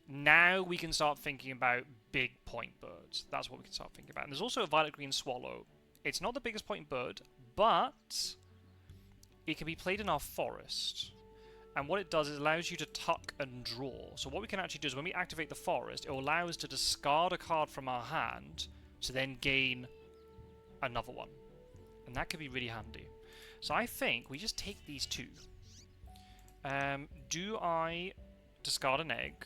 Now we can start thinking about big point birds. That's what we can start thinking about. And there's also a violet green swallow. It's not the biggest point bird, but it can be played in our forest. And what it does is it allows you to tuck and draw. So what we can actually do is when we activate the forest, it will allow us to discard a card from our hand to then gain another one. And that could be really handy. So I think we just take these two. Do I discard an egg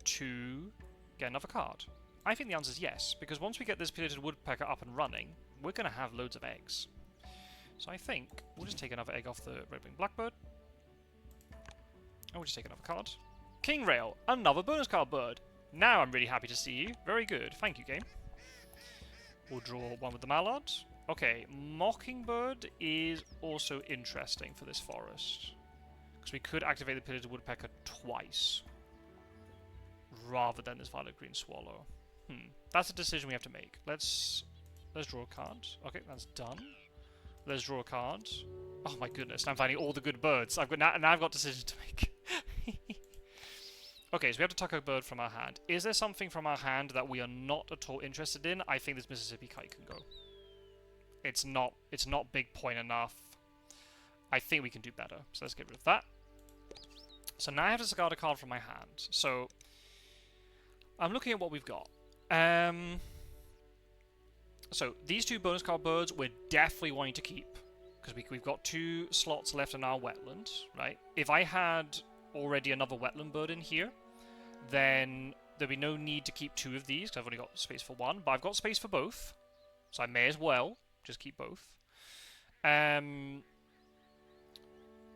to get another card? I think the answer is yes, because once we get this pillated woodpecker up and running, we're going to have loads of eggs. So I think we'll just take another egg off the red-winged blackbird. And we'll just take another card. King Rail, another bonus card bird. Now I'm really happy to see you. Very good. Thank you, game. We'll draw one with the mallard. Okay, Mockingbird is also interesting for this forest, because we could activate the pillated woodpecker twice rather than this violet green swallow. That's a decision we have to make. Let's draw a card. Okay, that's done. Let's draw a card. Oh my goodness, I'm finding all the good birds. Now I've got decisions to make. Okay, so we have to tuck a bird from our hand. Is there something from our hand that we are not at all interested in? I think this Mississippi kite can go. It's not big point enough. I think we can do better. So let's get rid of that. So now I have to discard a card from my hand. So I'm looking at what we've got. So these two bonus card birds we're definitely wanting to keep, because we've got 2 slots left in our wetland, right? If I had already another wetland bird in here, then there'd be no need to keep 2 of these, because I've only got space for 1, but I've got space for both, so I may as well just keep both. I'm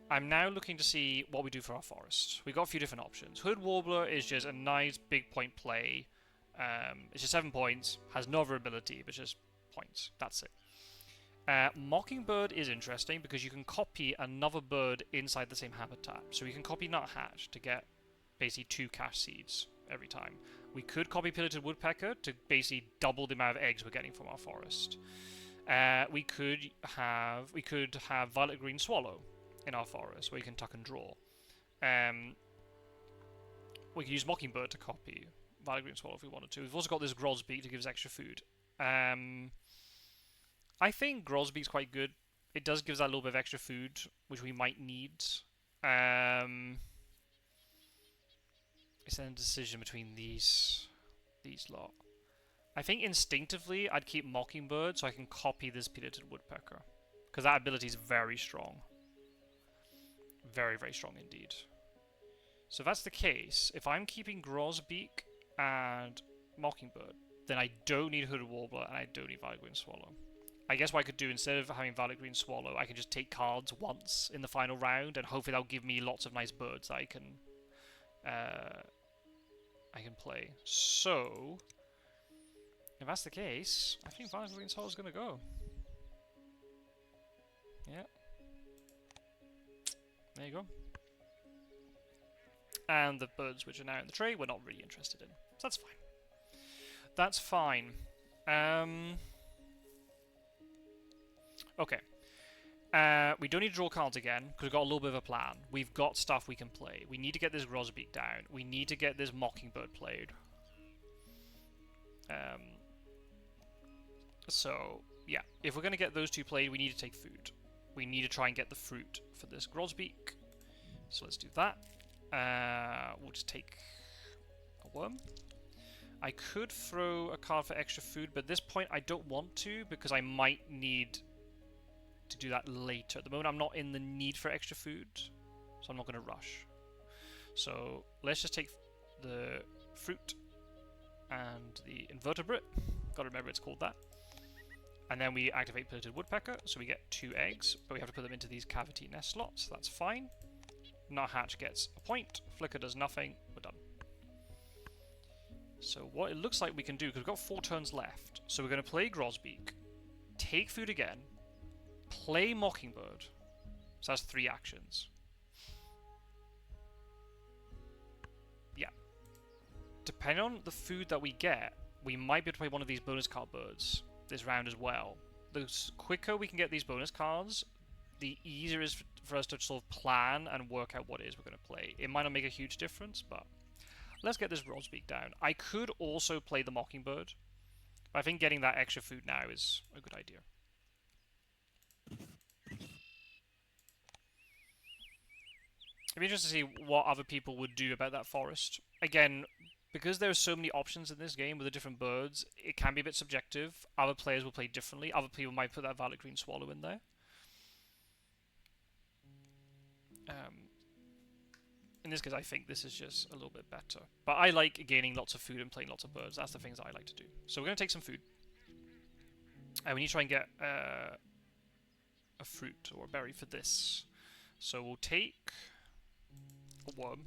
now looking to see what we do for our forest. We've got a few different options. Hood Warbler is just a nice big point play. It's just 7 points, has no other ability, but just points. That's it. Mockingbird is interesting because you can copy another bird inside the same habitat. So we can copy Nuthatch to get basically 2 cash seeds every time. We could copy Pillated Woodpecker to basically double the amount of eggs we're getting from our forest. We could have Violet Green Swallow in our forest where you can tuck and draw. We could use Mockingbird to copy Violet Green Swallow if we wanted to. We've also got this Grosbeak to give us extra food. I think Grosbeak's quite good. It does give us that little bit of extra food, which we might need. It's a decision between these lot. I think instinctively I'd keep Mockingbird so I can copy this Pillated Woodpecker, because that ability is very strong. Very, very strong indeed. So if that's the case, if I'm keeping Grosbeak and Mockingbird, then I don't need Hooded Warbler and I don't need Violet Green Swallow. I guess what I could do, instead of having Violet Green Swallow, I can just take cards once in the final round, and hopefully that'll give me lots of nice birds that I can play. So, if that's the case, I think Violet Green Swallow is going to go. Yeah. There you go. And the birds which are now in the tray, we're not really interested in. So that's fine. That's fine. Okay. We don't need to draw cards again, because we've got a little bit of a plan. We've got stuff we can play. We need to get this Grosbeak down. We need to get this Mockingbird played. So, yeah. If we're going to get those two played, we need to take food. We need to try and get the fruit for this Grosbeak. So let's do that. We'll just take a worm. I could throw a card for extra food, but at this point I don't want to, because I might need to do that later. At the moment I'm not in the need for extra food, so I'm not going to rush. So let's just take the fruit and the invertebrate. Gotta remember it's called that. And then we activate Pillated Woodpecker, so we get 2 eggs, but we have to put them into these cavity nest slots. That's fine. Nuthatch gets a point. Flicker does nothing. We're done. So what it looks like we can do, because we've got 4 turns left, so we're going to play Grosbeak, take food again, play Mockingbird. So that's 3 actions. Yeah. Depending on the food that we get, we might be able to play one of these bonus card birds this round as well. The quicker we can get these bonus cards, the easier it is for us to sort of plan and work out what it is we're going to play. It might not make a huge difference, but let's get this Grosbeak down. I could also play the Mockingbird, but I think getting that extra food now is a good idea. It'd be interesting to see what other people would do about that forest. Again, because there are so many options in this game with the different birds, it can be a bit subjective. Other players will play differently. Other people might put that Violet Green Swallow in there. In this case, I think this is just a little bit better. But I like gaining lots of food and playing lots of birds. That's the things I like to do. So we're going to take some food. And we need to try and get a fruit or a berry for this. So we'll take a worm.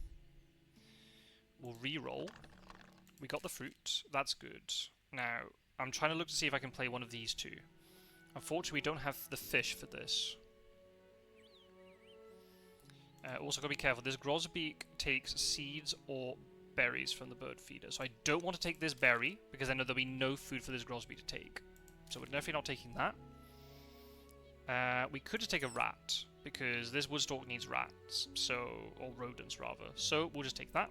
We'll re-roll. We got the fruit. That's good. Now, I'm trying to look to see if I can play one of these two. Unfortunately, we don't have the fish for this. Also, got to be careful. This Grosbeak takes seeds or berries from the bird feeder. So I don't want to take this berry, because I know there'll be no food for this Grosbeak to take. So we're definitely not taking that. We could just take a rat, because this Woodstalk needs rats. So, or rodents, rather. So we'll just take that.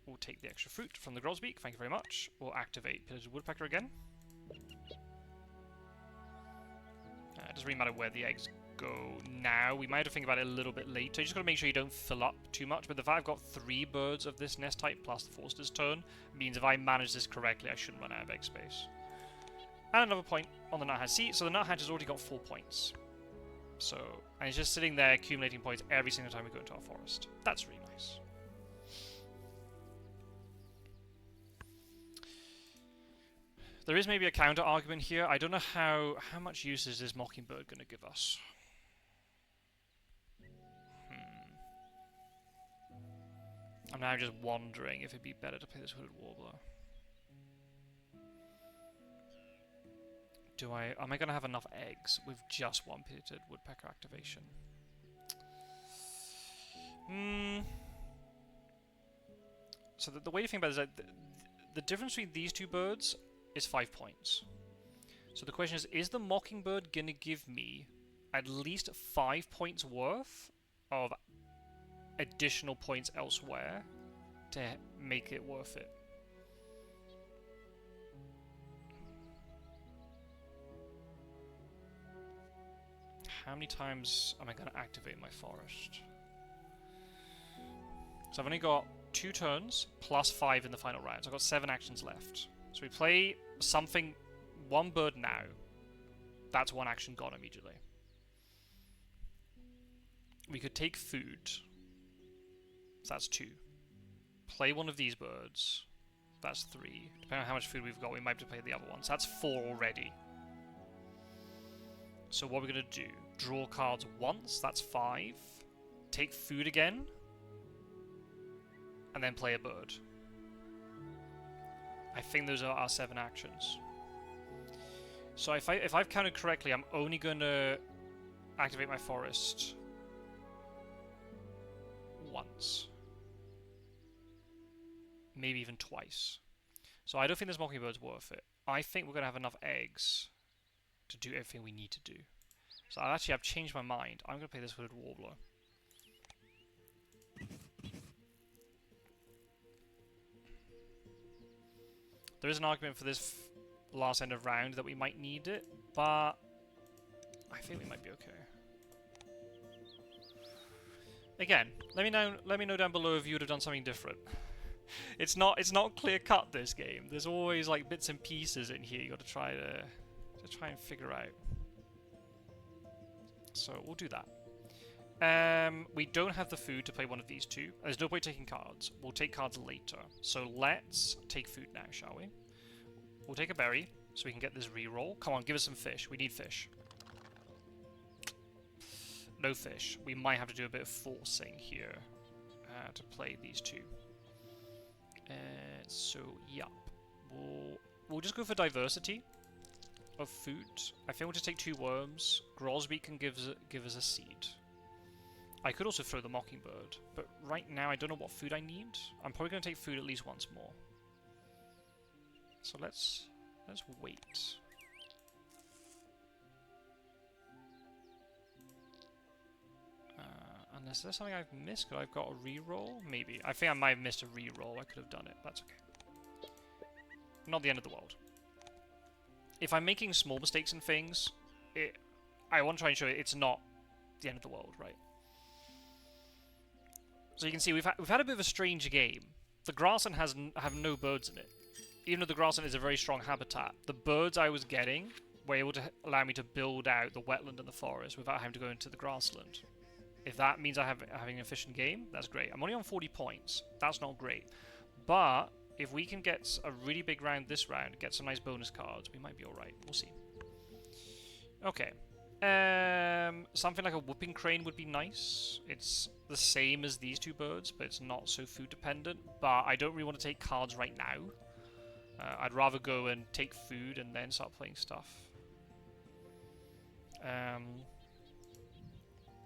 We'll take the extra fruit from the Grosbeak. Thank you very much. We'll activate Pillated Woodpecker again. It doesn't really matter where the eggs go now. We might have to think about it a little bit later. You just got to make sure you don't fill up too much. But the fact I've got 3 birds of this nest type plus the Forster's turn means if I manage this correctly, I shouldn't run out of egg space. And another point on the Nuthatch. See, so the Nuthatch has already got 4 points. So, and it's just sitting there accumulating points every single time we go into our forest. That's really nice. There is maybe a counter argument here. I don't know how much use is this Mockingbird going to give us. I'm now just wondering if it'd be better to play this Hooded Warbler. Am I going to have enough eggs with just one Pillated Woodpecker activation? So the way to think about it is that the difference between these 2 birds is 5 points. So the question is the Mockingbird going to give me at least 5 points worth of additional points elsewhere to make it worth it? How many times am I going to activate my forest? So I've only got 2 turns plus 5 in the final round. So I've got 7 actions left. So we play something, 1 bird now. That's 1 action gone immediately. We could take food. So that's 2. Play one of these birds. That's 3. Depending on how much food we've got, we might have to play the other one. So that's 4 already. So what we're going to do, draw cards once, that's 5. Take food again. And then play a bird. I think those are our 7 actions. So if I've counted correctly, I'm only going to activate my forest once. Maybe even twice. So I don't think this Mockingbird's worth it. I think we're going to have enough eggs to do everything we need to do. So I've changed my mind. I'm going to play this Hooded Warbler. There is an argument for this last end of round that we might need it, but I think we might be okay. Again, let me know down below if you would have done something different. It's not clear cut, this game. There's always like bits and pieces in here you got to try and figure out. So we'll do that. We don't have the food to play one of these two. There's no point taking cards. We'll take cards later. So let's take food now, shall we? We'll take a berry so we can get this reroll. Come on, give us some fish. We need fish. No fish. We might have to do a bit of forcing here to play these two. So, yup. We'll just go for diversity of food. I think we'll just take 2 worms. Grosby can give us a seed. I could also throw the Mockingbird, but right now I don't know what food I need. I'm probably going to take food at least once more. So let's wait. Unless there's something I've missed. Could I've got a reroll? Maybe. I think I might have missed a reroll. I could have done it. That's okay. Not the end of the world. If I'm making small mistakes in things, I want to try and show it's not the end of the world, right? So you can see we've had a bit of a strange game. The grassland have no birds in it. Even though the grassland is a very strong habitat, the birds I was getting were able to allow me to build out the wetland and the forest without having to go into the grassland. If that means having an efficient game, that's great. I'm only on 40 points. That's not great. But if we can get a really big round this round, get some nice bonus cards, we might be alright. We'll see. Okay. Something like a whooping crane would be nice. It's the same as these 2 birds, but it's not so food dependent. But I don't really want to take cards right now. I'd rather go and take food and then start playing stuff.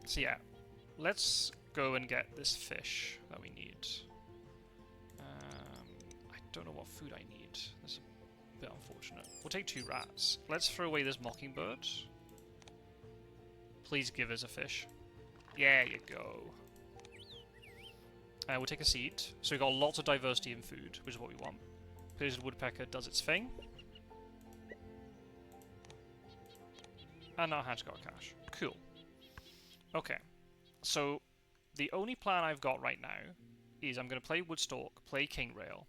So yeah, let's go and get this fish that we need. I don't know what food I need. That's a bit unfortunate. We'll take 2 rats. Let's throw away this mockingbird. Please give us a fish. Yeah, you go. We'll take a seed. So we've got lots of diversity in food, which is what we want. Pigeon woodpecker does its thing. And our hatch got cash. Cool. Okay. So, the only plan I've got right now is I'm going to play Woodstock, play Kingrail,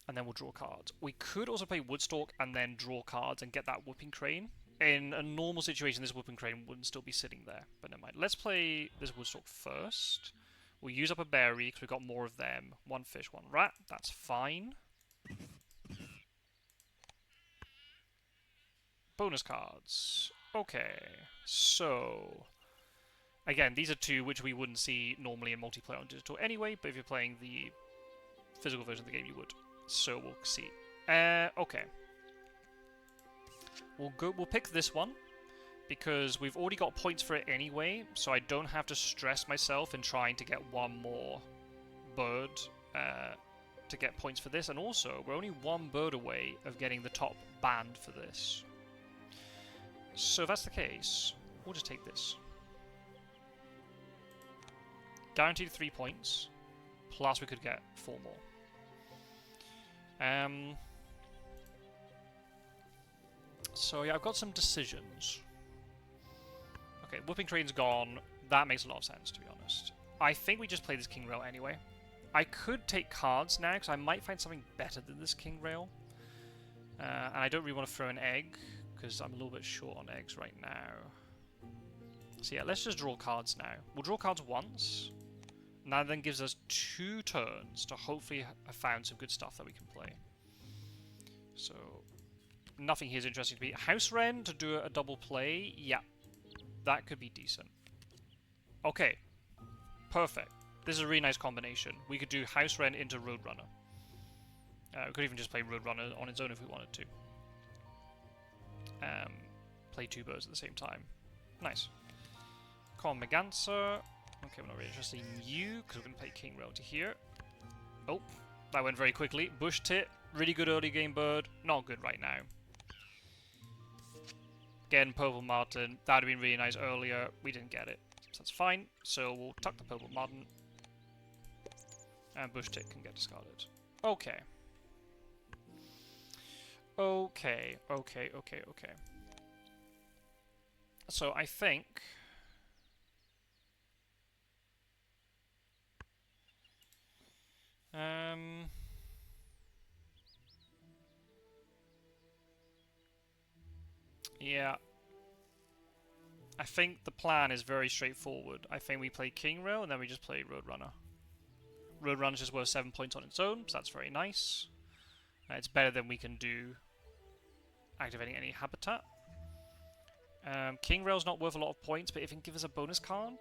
and then we'll draw cards. We could also play Woodstock and then draw cards and get that Whooping Crane. In a normal situation, this Whooping Crane wouldn't still be sitting there, but never mind. Let's play this Woodstock first. We'll use up a berry because we've got more of them. 1 fish, 1 rat. That's fine. Bonus cards. Okay, so again, these are 2 which we wouldn't see normally in multiplayer on digital anyway, but if you're playing the physical version of the game, you would. So we'll see. Okay. We'll pick this one because we've already got points for it anyway, so I don't have to stress myself in trying to get 1 more bird to get points for this, and also we're only 1 bird away of getting the top band for this. So if that's the case, we'll just take this. Guaranteed 3 points, plus we could get 4 more. So yeah, I've got some decisions. Okay, Whooping Crane's gone. That makes a lot of sense, to be honest. I think we just play this King Rail anyway. I could take cards now, because I might find something better than this King Rail. And I don't really want to throw an egg, because I'm a little bit short on eggs right now. So yeah, let's just draw cards now. We'll draw cards once. And that then gives us 2 turns to hopefully have found some good stuff that we can play. So nothing here is interesting to me. House Wren to do a double play, yeah, that could be decent. Okay, perfect. This is a really nice combination. We could do House Wren into Roadrunner. We could even just play Roadrunner on its own if we wanted to. Play 2 birds at the same time. Nice. Con Megancer. Okay, we're not really interested in you, because we're going to play King Rail to here. Oh, that went very quickly. Bush Tit, really good early game bird. Not good right now. Again, Purple Martin. That would have been really nice earlier. We didn't get it. So that's fine. So we'll tuck the Purple Martin. And Bush Tit can get discarded. Okay. Okay. So I think... yeah. I think the plan is very straightforward. I think we play King Rail and then we just play Roadrunner. Roadrunner's just worth 7 points on its own, so that's very nice. It's better than we can do activating any habitat. King Rail's not worth a lot of points, but if it can give us a bonus card...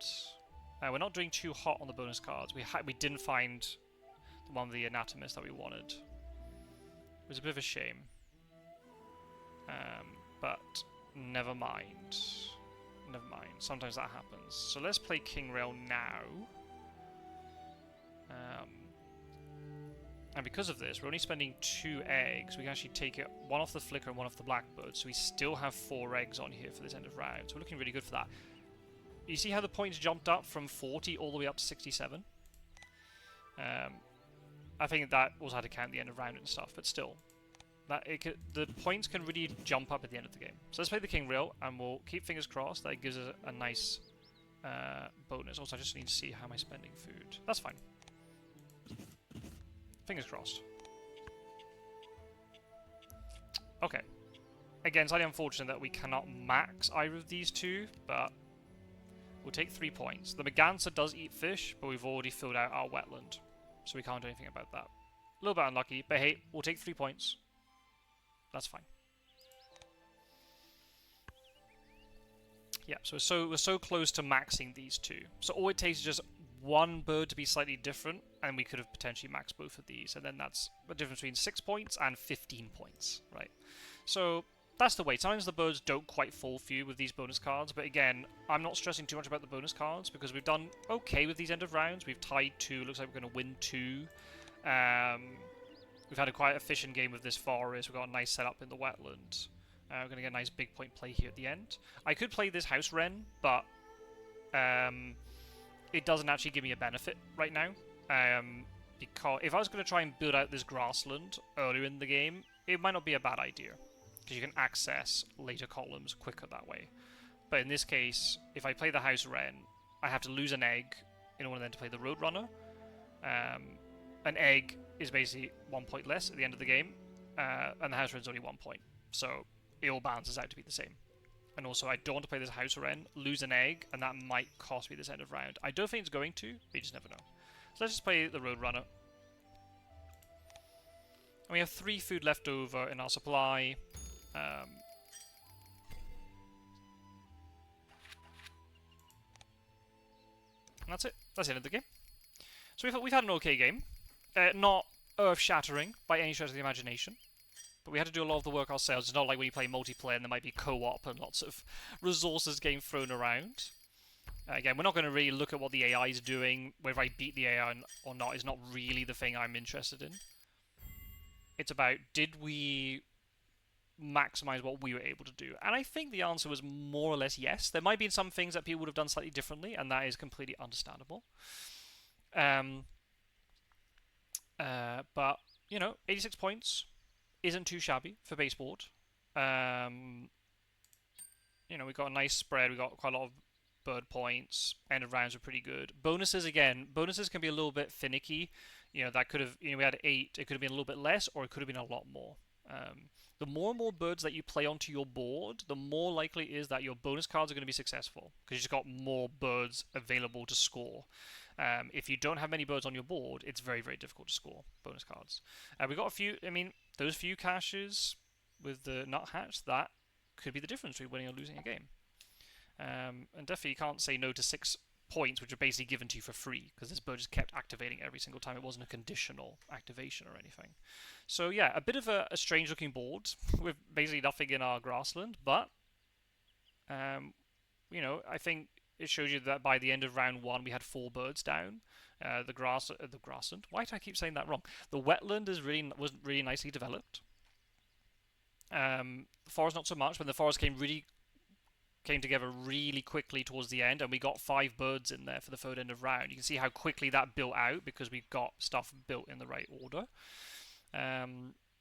we're not doing too hot on the bonus cards. We didn't find the one with the Anatomist that we wanted. It was a bit of a shame. But never mind. Never mind. Sometimes that happens. So let's play King Rail now. And because of this, we're only spending 2 eggs. We can actually take it one off the Flicker and one off the Blackbird. So we still have 4 eggs on here for this end of round. So we're looking really good for that. You see how the points jumped up from 40 all the way up to 67? I think that also had to count the end of round and stuff, but still. The points can really jump up at the end of the game. So let's play the King Rail, and we'll keep fingers crossed that it gives us a nice bonus. Also, I just need to see how am I spending food. That's fine. Fingers crossed. Okay. Again, slightly unfortunate that we cannot max either of these two, but we'll take 3 points. The Megancer does eat fish, but we've already filled out our wetland, so we can't do anything about that. A little bit unlucky, but hey, we'll take 3 points. That's fine. Yeah, so we're so close to maxing these two. So all it takes is just one bird to be slightly different, and we could have potentially maxed both of these, and then that's the difference between 6 points and 15 points, right? So that's the way. Sometimes the birds don't quite fall for you with these bonus cards, but again, I'm not stressing too much about the bonus cards because we've done okay with these end of rounds. We've tied 2, looks like we're going to win 2. We've had a quite efficient game with this forest. We've got a nice setup in the wetland. We're going to get a nice big point play here at the end. I could play this House Wren, but it doesn't actually give me a benefit right now. Because if I was going to try and build out this grassland earlier in the game, it might not be a bad idea. Because you can access later columns quicker that way. But in this case, if I play the House Wren, I have to lose an egg in order then to play the Roadrunner. An egg is basically 1 point less at the end of the game, and the House Wren's only 1 point. So it all balances out to be the same. And also, I don't want to play this House Wren, lose an egg, and that might cost me this end of round. I don't think it's going to, but you just never know. So let's just play the Roadrunner. And we have 3 food left over in our supply. And that's it. That's the end of the game. So we've had an okay game. Not earth-shattering by any stretch of the imagination. But we had to do a lot of the work ourselves. It's not like when you play multiplayer and there might be co-op and lots of resources getting thrown around. Again, we're not going to really look at what the AI is doing. Whether I beat the AI or not is not really the thing I'm interested in. It's about, did we maximize what we were able to do? And I think the answer was more or less yes. There might be some things that people would have done slightly differently, and that is completely understandable. But, you know, 86 points isn't too shabby for baseboard. You know, we got a nice spread. We got quite a lot of bird points. End of rounds were pretty good. Bonuses, again, bonuses can be a little bit finicky. You know, that could have, you know, we had 8. It could have been a little bit less, or it could have been a lot more. The more and more birds that you play onto your board, the more likely it is that your bonus cards are going to be successful, because you just got more birds available to score. If you don't have many birds on your board, it's very, very difficult to score bonus cards. We got a few, I mean, those few caches with the nuthatch, that could be the difference between winning or losing a game. And definitely you can't say no to 6 points, which are basically given to you for free, because this bird just kept activating every single time. It wasn't a conditional activation or anything. So yeah, a bit of a strange looking board with basically nothing in our grassland, but you know, I think it shows you that by the end of round 1 we had 4 birds down. The grassland. Why do I keep saying that wrong? The wetland was really nicely developed. The forest not so much, but the forest came together really quickly towards the end, and we got 5 birds in there for the third end of round. You can see how quickly that built out because we got stuff built in the right order.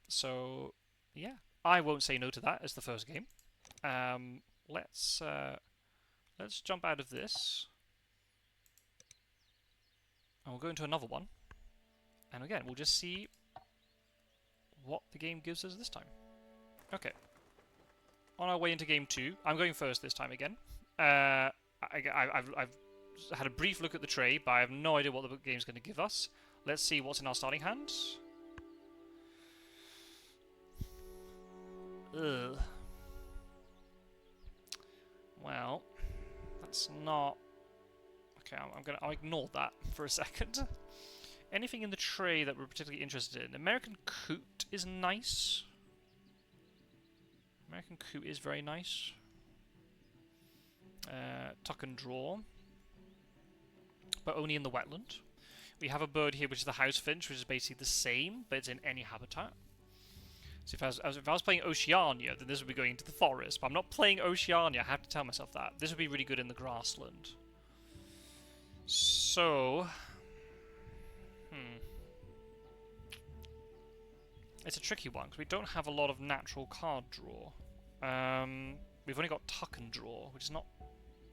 So yeah, I won't say no to that as the first game. Let's jump out of this, and we'll go into another one. And again, we'll just see what the game gives us this time. Okay. On our way into game 2, I'm going first this time again. I've had a brief look at the tray, but I have no idea what the game's going to give us. Let's see what's in our starting hand. Ugh. Well, that's not... Okay, I'll ignore that for a second. Anything in the tray that we're particularly interested in? American Coot is nice. American Coot is very nice. Tuck and Draw. But only in the wetland. We have a bird here which is the house finch, which is basically the same, but it's in any habitat. So if I was playing Oceania, then this would be going into the forest. But I'm not playing Oceania, I have to tell myself that. This would be really good in the grassland. So... It's a tricky one, because we don't have a lot of natural card draw. We've only got Tuck and Draw, which is not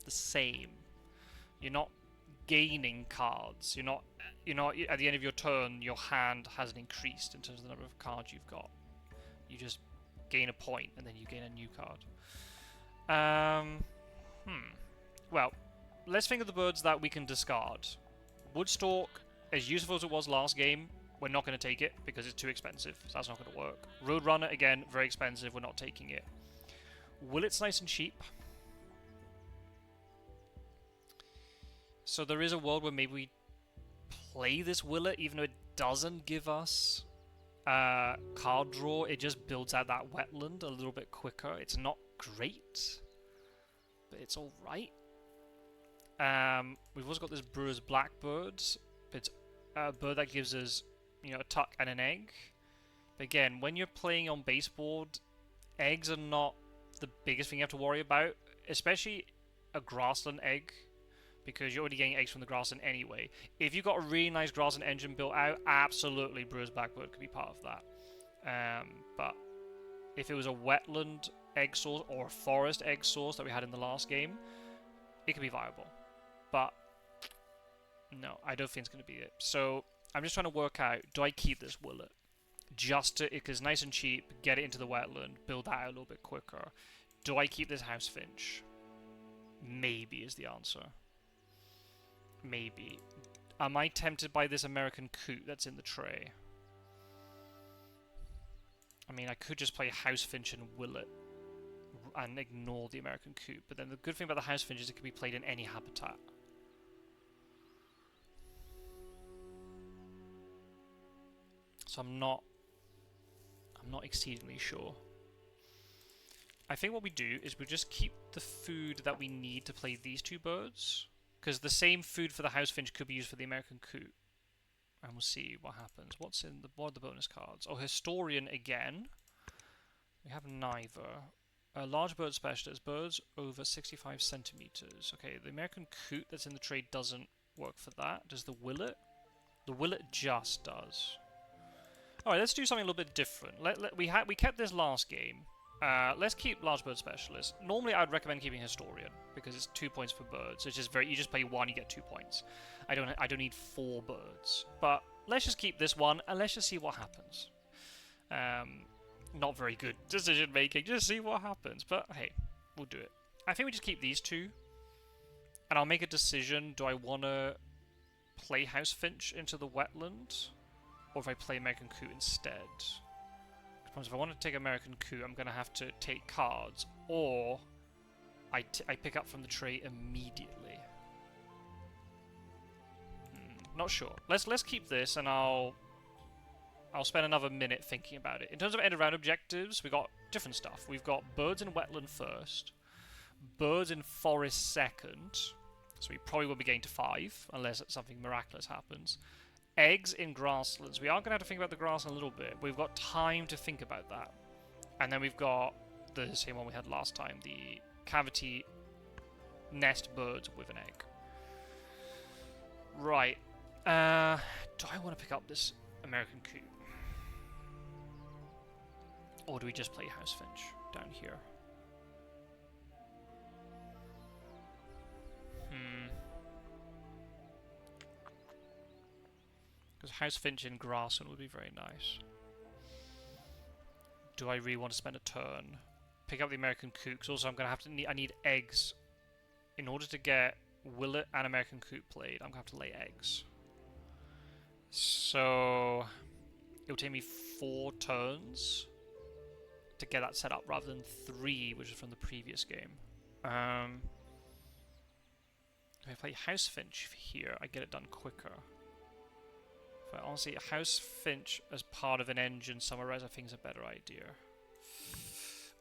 the same. You're not gaining cards. You're not at the end of your turn, your hand hasn't increased in terms of the number of cards you've got. You just gain a point, and then you gain a new card. Well, let's think of the birds that we can discard. Woodstalk, as useful as it was last game, we're not going to take it because it's too expensive, so that's not going to work. Roadrunner, again, very expensive, we're not taking it. Willet's nice and cheap. So there is a world where maybe we play this Willet, even though it doesn't give us card draw. It just builds out that wetland a little bit quicker. It's not great, but it's alright. We've also got this Brewer's Blackbird. It's a bird that gives us, you know, a tuck and an egg. But again, when you're playing on baseboard, eggs are not the biggest thing you have to worry about, especially a grassland egg, because you're already getting eggs from the grassland anyway. If you've got a really nice grassland engine built out, absolutely Brewer's Blackbird could be part of that. But if it was a wetland egg source or a forest egg source that we had in the last game, it could be viable. But no, I don't think it's going to be it. So I'm just trying to work out, do I keep this Willet? Just to, because it's nice and cheap, get it into the wetland, build that out a little bit quicker. Do I keep this House Finch? Maybe is the answer. Maybe. Am I tempted by this American Coot that's in the tray? I mean, I could just play House Finch and Willet and ignore the American Coot, but then the good thing about the House Finch is it can be played in any habitat. So I'm not exceedingly sure. I think what we do is we just keep the food that we need to play these 2 birds, because the same food for the House Finch could be used for the American Coot. And we'll see what happens. What are the bonus cards? Oh, Historian again. We have neither. A large bird specialist. Birds over 65 centimeters. Okay, the American Coot that's in the trade doesn't work for that. Does the Willet? The Willet just does. Alright, let's do something a little bit different. We kept this last game. Let's keep Large Bird Specialist. Normally I'd recommend keeping Historian, because it's 2 points per bird. So it's just you just play 1, you get 2 points. I don't need 4 birds. But let's just keep this one, and let's just see what happens. Not very good decision making, just see what happens. But hey, we'll do it. I think we just keep these 2. And I'll make a decision, do I want to play House Finch into the wetland? Or if I play American Coot instead. If I want to take American Coup, I'm going to have to take cards, or I pick up from the tray immediately. Not sure. Let's keep this, and I'll spend another minute thinking about it. In terms of end of round objectives, we got different stuff. We've got birds in wetland first, birds in forest second, so we probably will be getting to 5, unless something miraculous happens. Eggs in grasslands. We are going to have to think about the grassland a little bit. We've got time to think about that. And then we've got the same one we had last time, the cavity nest birds with an egg. Right. Do I want to pick up this American Coup? Or do we just play House Finch down here? Because House Finch in Grassland would be very nice. Do I really want to spend a turn? Pick up the American Coup, because also I'm going to have to I need eggs. In order to get Willet and American Coup played, I'm going to have to lay eggs. So it'll take me 4 turns to get that set up, rather than 3, which is from the previous game. If I play House Finch here, I get it done quicker. But honestly, House Finch as part of an engine somewhere else I think is a better idea.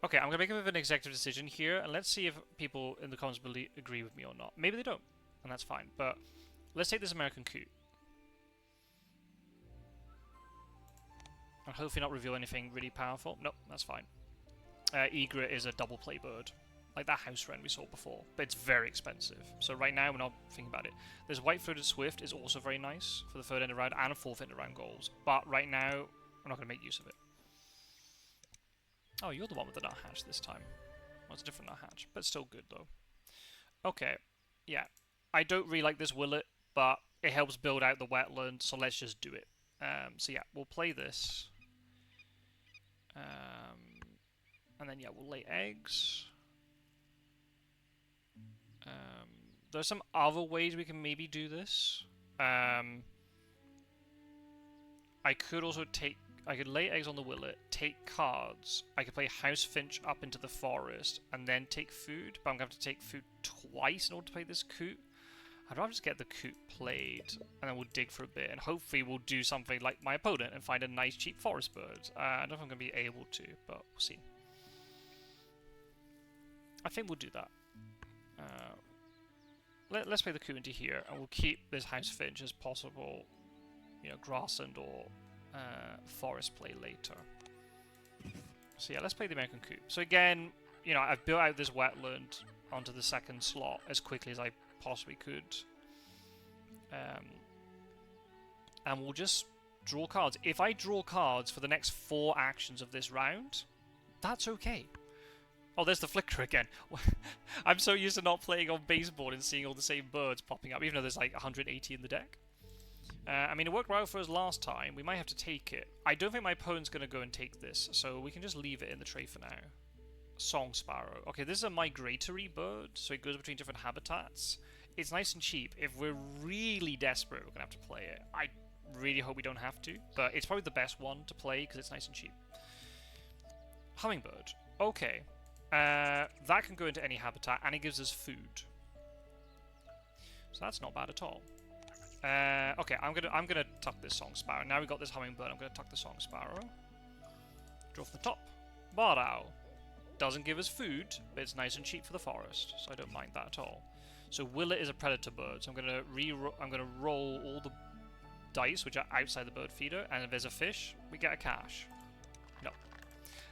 Okay, I'm going to make a bit of an executive decision here, and let's see if people in the comments agree with me or not. Maybe they don't, and that's fine. But let's take this American Coup. And hopefully not reveal anything really powerful. Nope, that's fine. Egret is a double play bird, like that house wren we saw before, but it's very expensive. So right now we're not thinking about it. This white-throated swift is also very nice for the 3rd end of round and 4th end of round goals, but right now we're not going to make use of it. Oh, you're the one with the nuthatch this time. Well, it's a different nuthatch, but still good though. Okay, yeah. I don't really like this Willet, but it helps build out the wetland, so let's just do it. So yeah, we'll play this. And then yeah, we'll lay eggs. There's some other ways we can maybe do this. I could also I could lay eggs on the Willet, take cards. I could play House Finch up into the forest, and then take food. But I'm going to have to take food twice in order to play this Coup. I'd rather just get the Coup played, and then we'll dig for a bit, and hopefully we'll do something like my opponent and find a nice cheap forest bird. I don't know if I'm going to be able to, but we'll see. I think we'll do that. Let's play the Coup into here, and we'll keep this House Finch as possible, you know, grassland or forest play later. So yeah, let's play the American Coup. So again, you know, I've built out this wetland onto the 2nd slot as quickly as I possibly could. And we'll just draw cards. If I draw cards for the next 4 actions of this round, that's okay. Oh, there's the flicker again. I'm so used to not playing on baseboard and seeing all the same birds popping up, even though there's like 180 in the deck. I mean, it worked well for us last time. We might have to take it. I don't think my opponent's going to go and take this, so we can just leave it in the tray for now. Song Sparrow. Okay, this is a migratory bird, so it goes between different habitats. It's nice and cheap. If we're really desperate, we're going to have to play it. I really hope we don't have to, but it's probably the best one to play because it's nice and cheap. Hummingbird. Okay. That can go into any habitat, and it gives us food. So that's not bad at all. Okay, I'm gonna tuck this Song Sparrow. Now we've got this Hummingbird, I'm gonna tuck the Song Sparrow. Draw from the top. Barred Owl. Doesn't give us food, but it's nice and cheap for the forest, so I don't mind that at all. So Willet is a predator bird, so I'm gonna roll all the dice which are outside the bird feeder, and if there's a fish, we get a cash. No.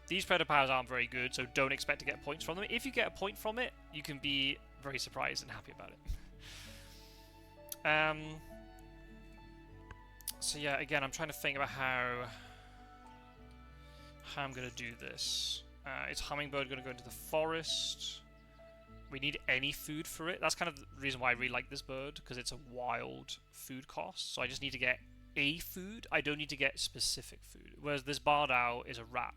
These predator powers aren't very good, so don't expect to get points from them. If you get a point from it, you can be very surprised and happy about it. So yeah, again, I'm trying to think about how I'm gonna do this. Is Hummingbird gonna go into the forest? We need any food for it. That's kind of the reason why I really like this bird, because it's a wild food cost. So I just need to get a food. I don't need to get specific food. Whereas this barred owl is a rat.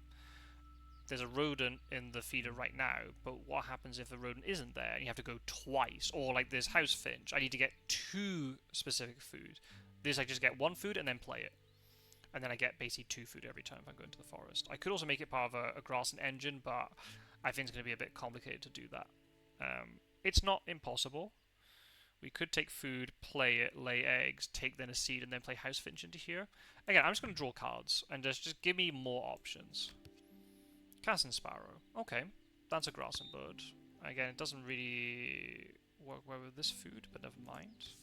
There's a rodent in the feeder right now, but what happens if the rodent isn't there and you have to go twice? Or like this house finch, I need to get 2 specific food. This I just get 1 food and then play it. and then I get basically 2 food every time if I go into the forest. I could also make it part of a grassland engine, but I think it's going to be a bit complicated to do that. It's not impossible. We could take food, play it, lay eggs, take then a seed, and then play House Finch into here. Again, I'm just going to draw cards, and just give me more options. Cassin Sparrow. Okay, that's a grass and bird. Again, it doesn't really work well with this food, but never mind.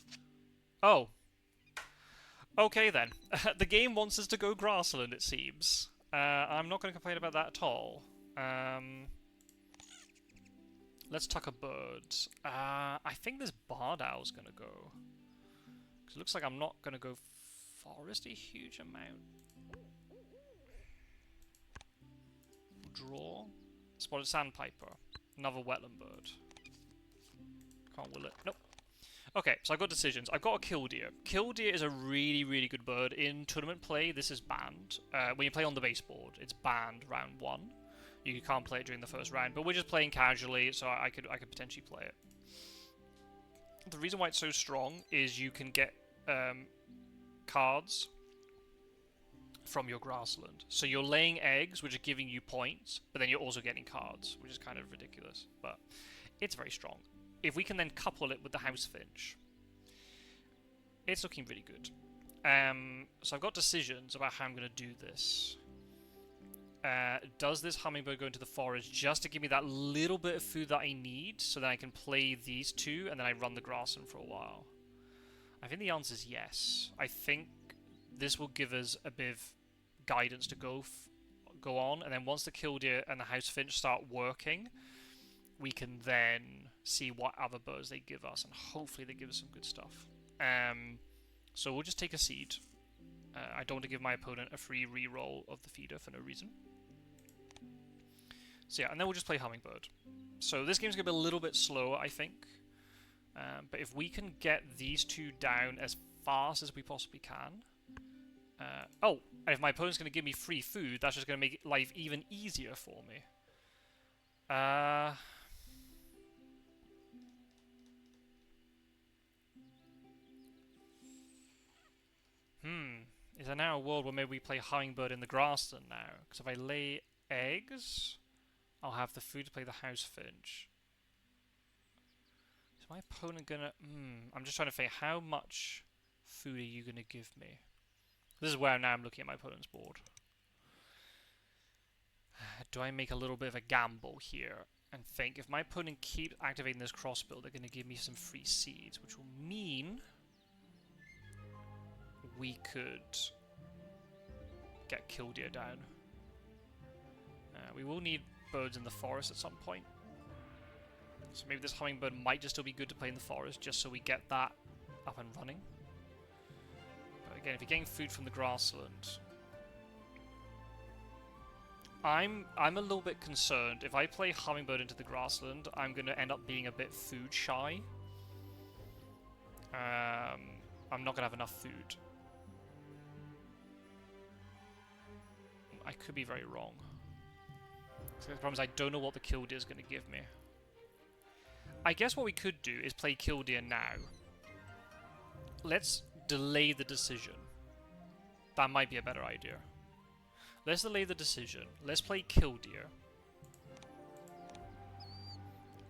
Oh. Okay then. The game wants us to go grassland, it seems. I'm not going to complain about that at all. Let's tuck a bird. I think this barred owl's going to go. Because it looks like I'm not going to go forest a huge amount. Draw. Spotted sandpiper. Another wetland bird. Can't will it. Nope. Okay, so I've got decisions. I've got a killdeer. Killdeer is a really, really good bird. In tournament play, this is banned. When you play on the baseboard, it's banned round 1. You can't play it during the first round, but we're just playing casually, so I could potentially play it. The reason why it's so strong is you can get cards from your grassland. So you're laying eggs, which are giving you points, but then you're also getting cards, which is kind of ridiculous, but it's very strong. If we can then couple it with the House Finch, it's looking really good. So I've got decisions about how I'm going to do this. Does this hummingbird go into the forest just to give me that little bit of food that I need, so that I can play these two, and then I run the grassland for a while? I think the answer is yes. I think this will give us a bit of guidance to go on, and then once the killdeer and the House Finch start working, we can then see what other birds they give us, and hopefully they give us some good stuff. So we'll just take a seed. I don't want to give my opponent a free reroll of the feeder for no reason. So yeah, and then we'll just play hummingbird. So this game's going to be a little bit slower, I think. But if we can get these two down as fast as we possibly can... oh, and if my opponent's going to give me free food, that's just going to make life even easier for me. Is there now a world where maybe we play hummingbird in the grassland now? Because if I lay eggs, I'll have the food to play the House Finch. Is my opponent gonna... I'm just trying to think, how much food are you gonna give me? This is where now I'm looking at my opponent's board. Do I make a little bit of a gamble here and think if my opponent keeps activating this crossbill, they're gonna give me some free seeds, which will mean we could get killdeer down. We will need birds in the forest at some point. So maybe this hummingbird might just still be good to play in the forest, just so we get that up and running. But again, if you're getting food from the grassland, I'm a little bit concerned. If I play hummingbird into the grassland, I'm going to end up being a bit food shy. I'm not going to have enough food. I could be very wrong. So the problem is I don't know what the killdeer is going to give me. I guess what we could do is play killdeer now. Let's delay the decision. That might be a better idea. Let's delay the decision. Let's play killdeer.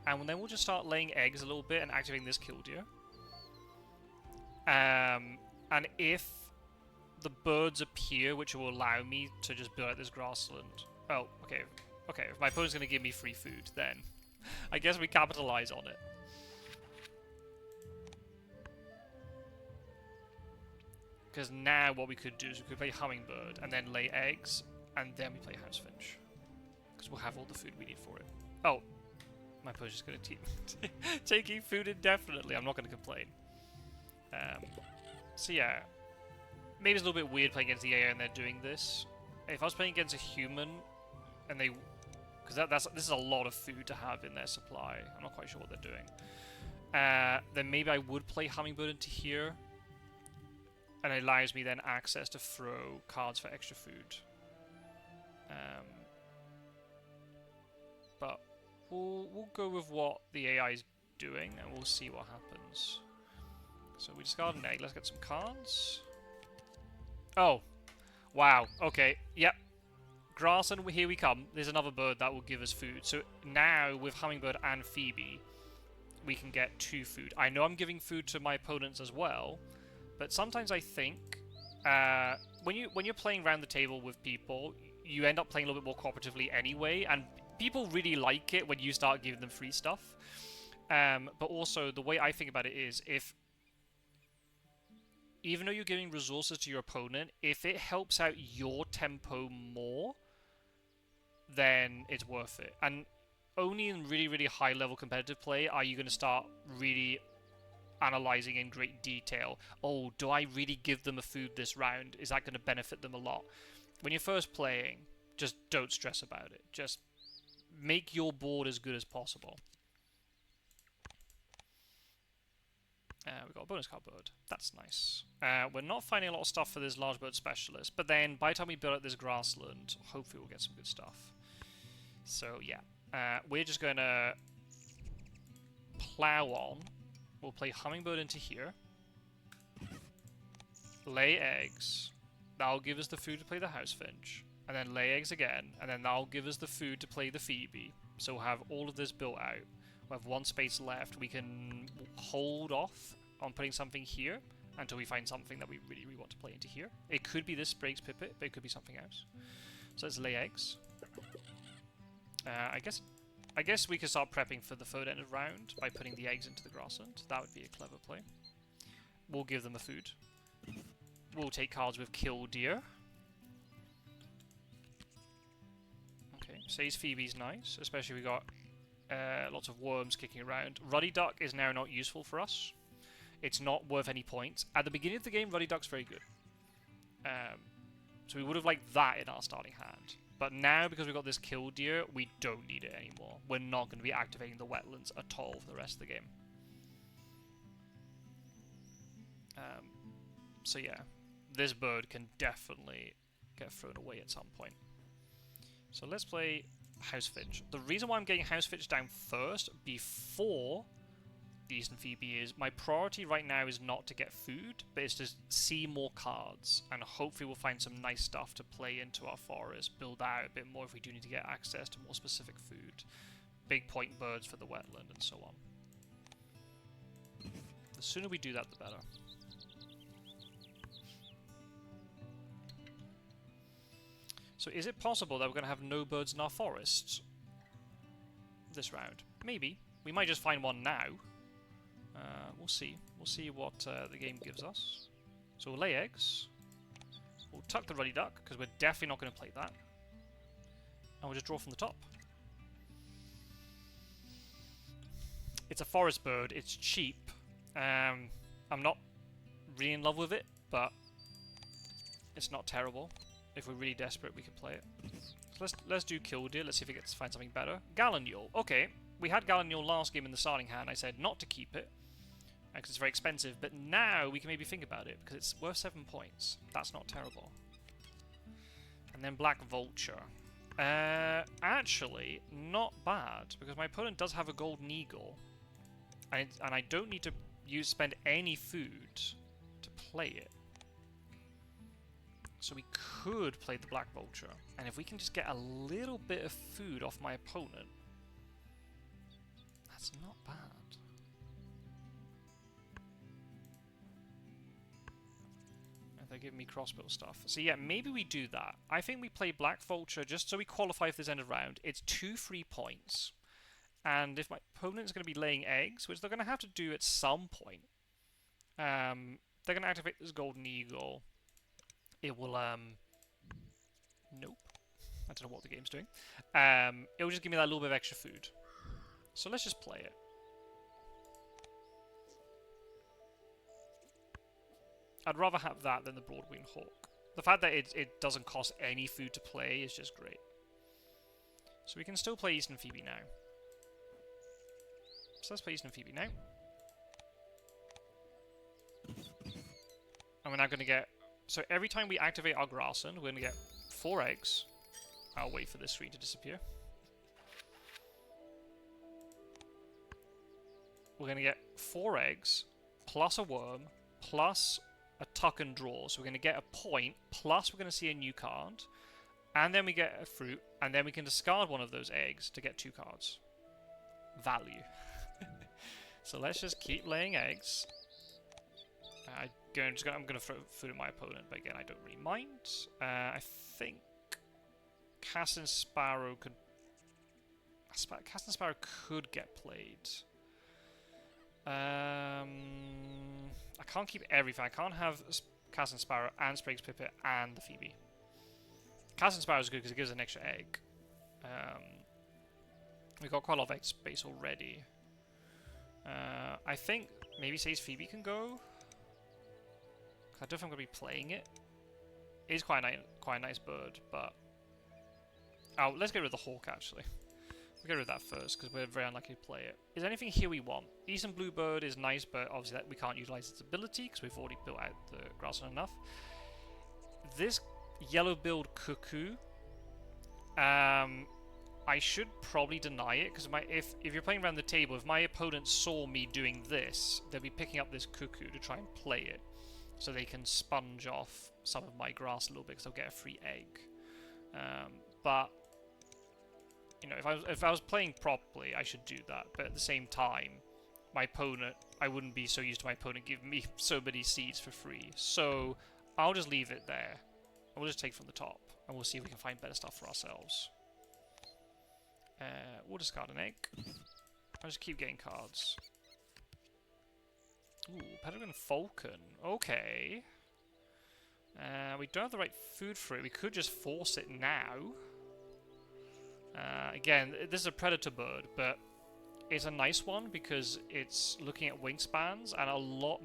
And then we'll just start laying eggs a little bit and activating this killdeer. And if the birds appear, which will allow me to just build out this grassland. Oh, okay. Okay, if my opponent's going to give me free food, then I guess we capitalize on it. Because now what we could do is we could play hummingbird and then lay eggs, and then we play House Finch. Because we'll have all the food we need for it. Oh, my opponent's just going to keep taking food indefinitely. I'm not going to complain. So yeah, maybe it's a little bit weird playing against the AI and they're doing this. If I was playing against a human, and they... Because this is a lot of food to have in their supply. I'm not quite sure what they're doing. Then maybe I would play hummingbird into here. And it allows me then access to throw cards for extra food. But we'll go with what the AI is doing, and we'll see what happens. So we discard an egg. Let's get some cards. Oh, Wow, okay, yep. Grassland, here we come. There's another bird that will give us food. So now, with Hummingbird and Phoebe, we can get 2 food. I know I'm giving food to my opponents as well, but sometimes I think when you're playing around the table with people, you end up playing a little bit more cooperatively anyway, and people really like it when you start giving them free stuff. But also, the way I think about it is, if even though you're giving resources to your opponent, if it helps out your tempo more, then it's worth it. And only in really, really high level competitive play are you going to start really analyzing in great detail. Oh, do I really give them a food this round? Is that going to benefit them a lot? When you're first playing, just don't stress about it. Just make your board as good as possible. We've got a bonus card bird. That's nice. We're not finding a lot of stuff for this large bird specialist, but then by the time we build up this grassland, hopefully we'll get some good stuff. So yeah, we're just going to plow on. We'll play Hummingbird into here. Lay eggs. That'll give us the food to play the Housefinch. And then lay eggs again. And then that'll give us the food to play the Phoebe. So we'll have all of this built out. We'll have 1 space left. We can hold off on putting something here until we find something that we really, really want to play into here. It could be this Sprague's Pipit, but it could be something else. So let's lay eggs. I guess we could start prepping for the third end of round by putting the eggs into the grassland. That would be a clever play. We'll give them a food. We'll take cards with Kill Deer. Okay, Say's Phoebe's nice, especially we got lots of worms kicking around. Ruddy Duck is now not useful for us. It's not worth any points. At the beginning of the game, Ruddy Duck's very good. So we would have liked that in our starting hand. But now, because we've got this Kill Deer, we don't need it anymore. We're not going to be activating the wetlands at all for the rest of the game. So yeah, this bird can definitely get thrown away at some point. So let's play Housefinch. The reason why I'm getting Housefinch down first, before the Eastern Phoebe, is my priority right now is not to get food, but it's to see more cards, and hopefully we'll find some nice stuff to play into our forest, build out a bit more if we do need to get access to more specific food, big point birds for the wetland, and so on. The sooner we do that, the better. So is it possible that we're going to have no birds in our forests this round? Maybe. We might just find one now. We'll see. We'll see what the game gives us. So we'll lay eggs. We'll tuck the Ruddy Duck, because we're definitely not going to play that. And we'll just draw from the top. It's a forest bird. It's cheap. I'm not really in love with it, but it's not terrible. If we're really desperate, we can play it. So let's do Kill Deer. Let's see if we get to find something better. Gallinule. Okay, we had Gallinule last game in the starting hand. I said not to keep it because it's very expensive. But now we can maybe think about it because it's worth 7 points. That's not terrible. And then Black Vulture. Actually, not bad because my opponent does have a Golden Eagle, and I don't need to spend any food to play it. So we could play the Black Vulture, and if we can just get a little bit of food off my opponent, that's not bad. And they're giving me crossbow stuff. So yeah, maybe we do that. I think we play Black Vulture just so we qualify for this end of round. It's 2 free points, and if my opponent's going to be laying eggs, which they're going to have to do at some point, they're going to activate this Golden Eagle. It will, nope. I don't know what the game's doing. It will just give me that little bit of extra food. So let's just play it. I'd rather have that than the Broadwing Hawk. The fact that it doesn't cost any food to play is just great. So we can still play Eastern Phoebe now. So let's play Eastern Phoebe now. And we're now going to get... So every time we activate our grassland, we're going to get 4 eggs. I'll wait for this screen to disappear. We're going to get 4 eggs, plus a worm, plus a tuck and draw. So we're going to get a point, plus we're going to see a new card, and then we get a fruit, and then we can discard one of those eggs to get 2 cards. Value. So let's just keep laying eggs. I'm going to throw food at my opponent, but again, I don't really mind. I think Cassin Sparrow could... Cassin Sparrow could get played. I can't keep everything. I can't have Cassin Sparrow and Sprague's Pipit and the Phoebe. Cassin Sparrow is good because it gives an extra egg. We've got quite a lot of egg space already. I think maybe Say's Phoebe can go. I don't think I'm going to be playing it. It is quite a nice bird, but... Oh, let's get rid of the Hawk, actually. We'll get rid of that first, because we're very unlikely to play it. Is there anything here we want? Eastern Bluebird is nice, but obviously that we can't utilize its ability, because we've already built out the grassland enough. This yellow-billed cuckoo... I should probably deny it, because if you're playing around the table, if my opponent saw me doing this, they'll be picking up this cuckoo to try and play it. So they can sponge off some of my grass a little bit, because they'll get a free egg. But, you know, if I was playing properly, I should do that. But at the same time, my opponent, I wouldn't be so used to my opponent giving me so many seeds for free. So I'll just leave it there. And we'll just take from the top, and we'll see if we can find better stuff for ourselves. We'll discard an egg. I'll just keep getting cards. Ooh, Peregrine Falcon. Okay. We don't have the right food for it. We could just force it now. Again, this is a predator bird, but it's a nice one because it's looking at wingspans, and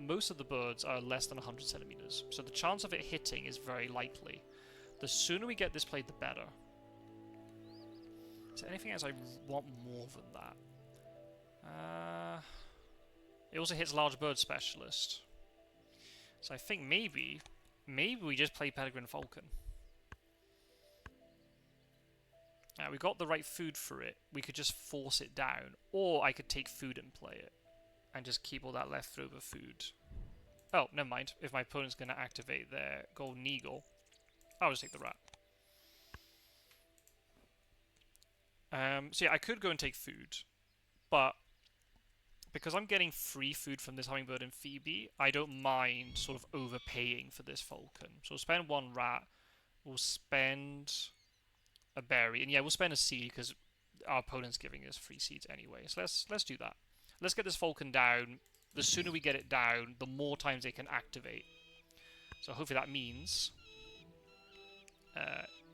most of the birds are less than 100 centimeters. So the chance of it hitting is very likely. The sooner we get this played, the better. Is there anything else I want more than that? It also hits large bird specialist. So I think maybe we just play Peregrine Falcon. We got the right food for it. We could just force it down. Or I could take food and play it. And just keep all that leftover food. Oh, never mind. If my opponent's going to activate their Golden Eagle, I'll just take the rat. So yeah, I could go and take food. But because I'm getting free food from this Hummingbird and Phoebe, I don't mind sort of overpaying for this Falcon. So we'll spend 1 rat. We'll spend a berry. And yeah, we'll spend a seed because our opponent's giving us free seeds anyway. So let's do that. Let's get this Falcon down. The sooner we get it down, the more times they can activate. So hopefully that means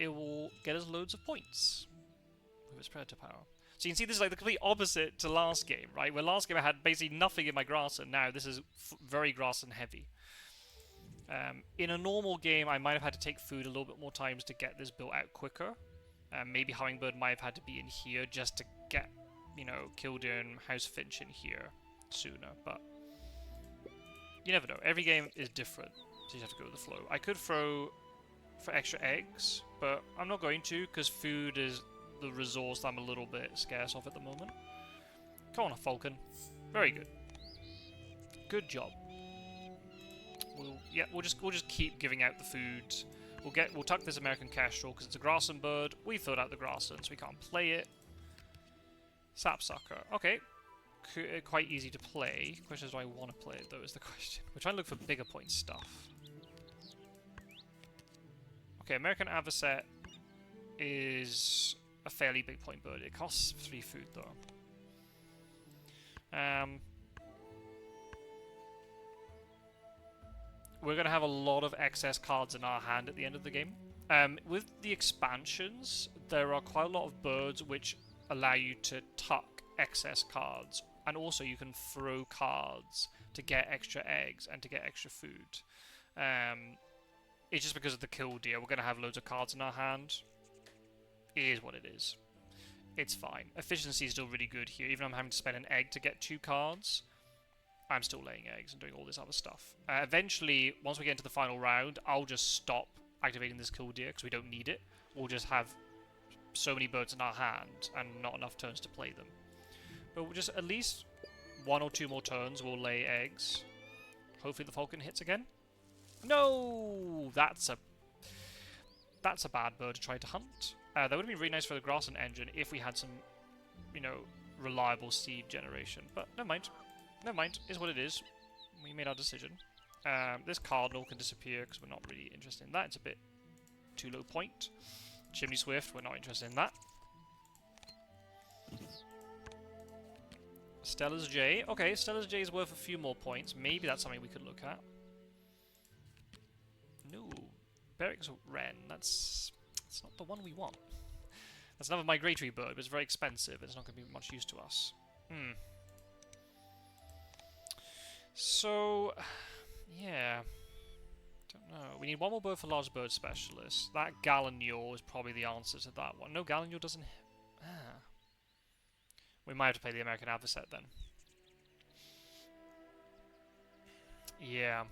it will get us loads of points with its predator power. So you can see this is like the complete opposite to last game, right? Where last game I had basically nothing in my grassland. Now this is very grassland heavy. In a normal game, I might have had to take food a little bit more times to get this built out quicker. Maybe Hummingbird might have had to be in here just to get, you know, Killdeer and House Finch in here sooner. But you never know. Every game is different, so you have to go with the flow. I could throw for extra eggs, but I'm not going to because food is the resource that I'm a little bit scarce of at the moment. Come on, Falcon. Very good. Good job. We'll just keep giving out the food. We'll tuck this American Kestrel because it's a grassland bird. We filled out the grassland, so we can't play it. Sapsucker. Okay. Quite easy to play. Question is, do I want to play it though? Is the question. We're trying to look for bigger point stuff. Okay, American Avocet is a fairly big point bird. It costs 3 food though. We're going to have a lot of excess cards in our hand at the end of the game. With the expansions, there are quite a lot of birds which allow you to tuck excess cards. And also you can throw cards to get extra eggs and to get extra food. It's just because of the Killdeer, we're going to have loads of cards in our hand. It is what it is. It's fine. Efficiency is still really good here. Even though I'm having to spend an egg to get 2 cards, I'm still laying eggs and doing all this other stuff. Eventually, once we get into the final round, I'll just stop activating this Killdeer because we don't need it. We'll just have so many birds in our hand and not enough turns to play them. But we'll just at least 1 or 2 more turns we'll lay eggs. Hopefully the Falcon hits again. No! That's a bad bird to try to hunt. That would have been really nice for the grassland engine if we had some, you know, reliable seed generation. But never mind. Never mind. Is what it is. We made our decision. This cardinal can disappear because we're not really interested in that. It's a bit too low point. Chimney Swift, we're not interested in that. Stella's J. Okay, Stella's J is worth a few more points. Maybe that's something we could look at. No. Beric's Wren. That's not the one we want. That's another migratory bird, but it's very expensive. It's not going to be much use to us. So, yeah. Don't know. We need one more bird for large bird specialist. That Gallinule is probably the answer to that one. No, Gallinule doesn't... We might have to play the American Adversary then. Yeah.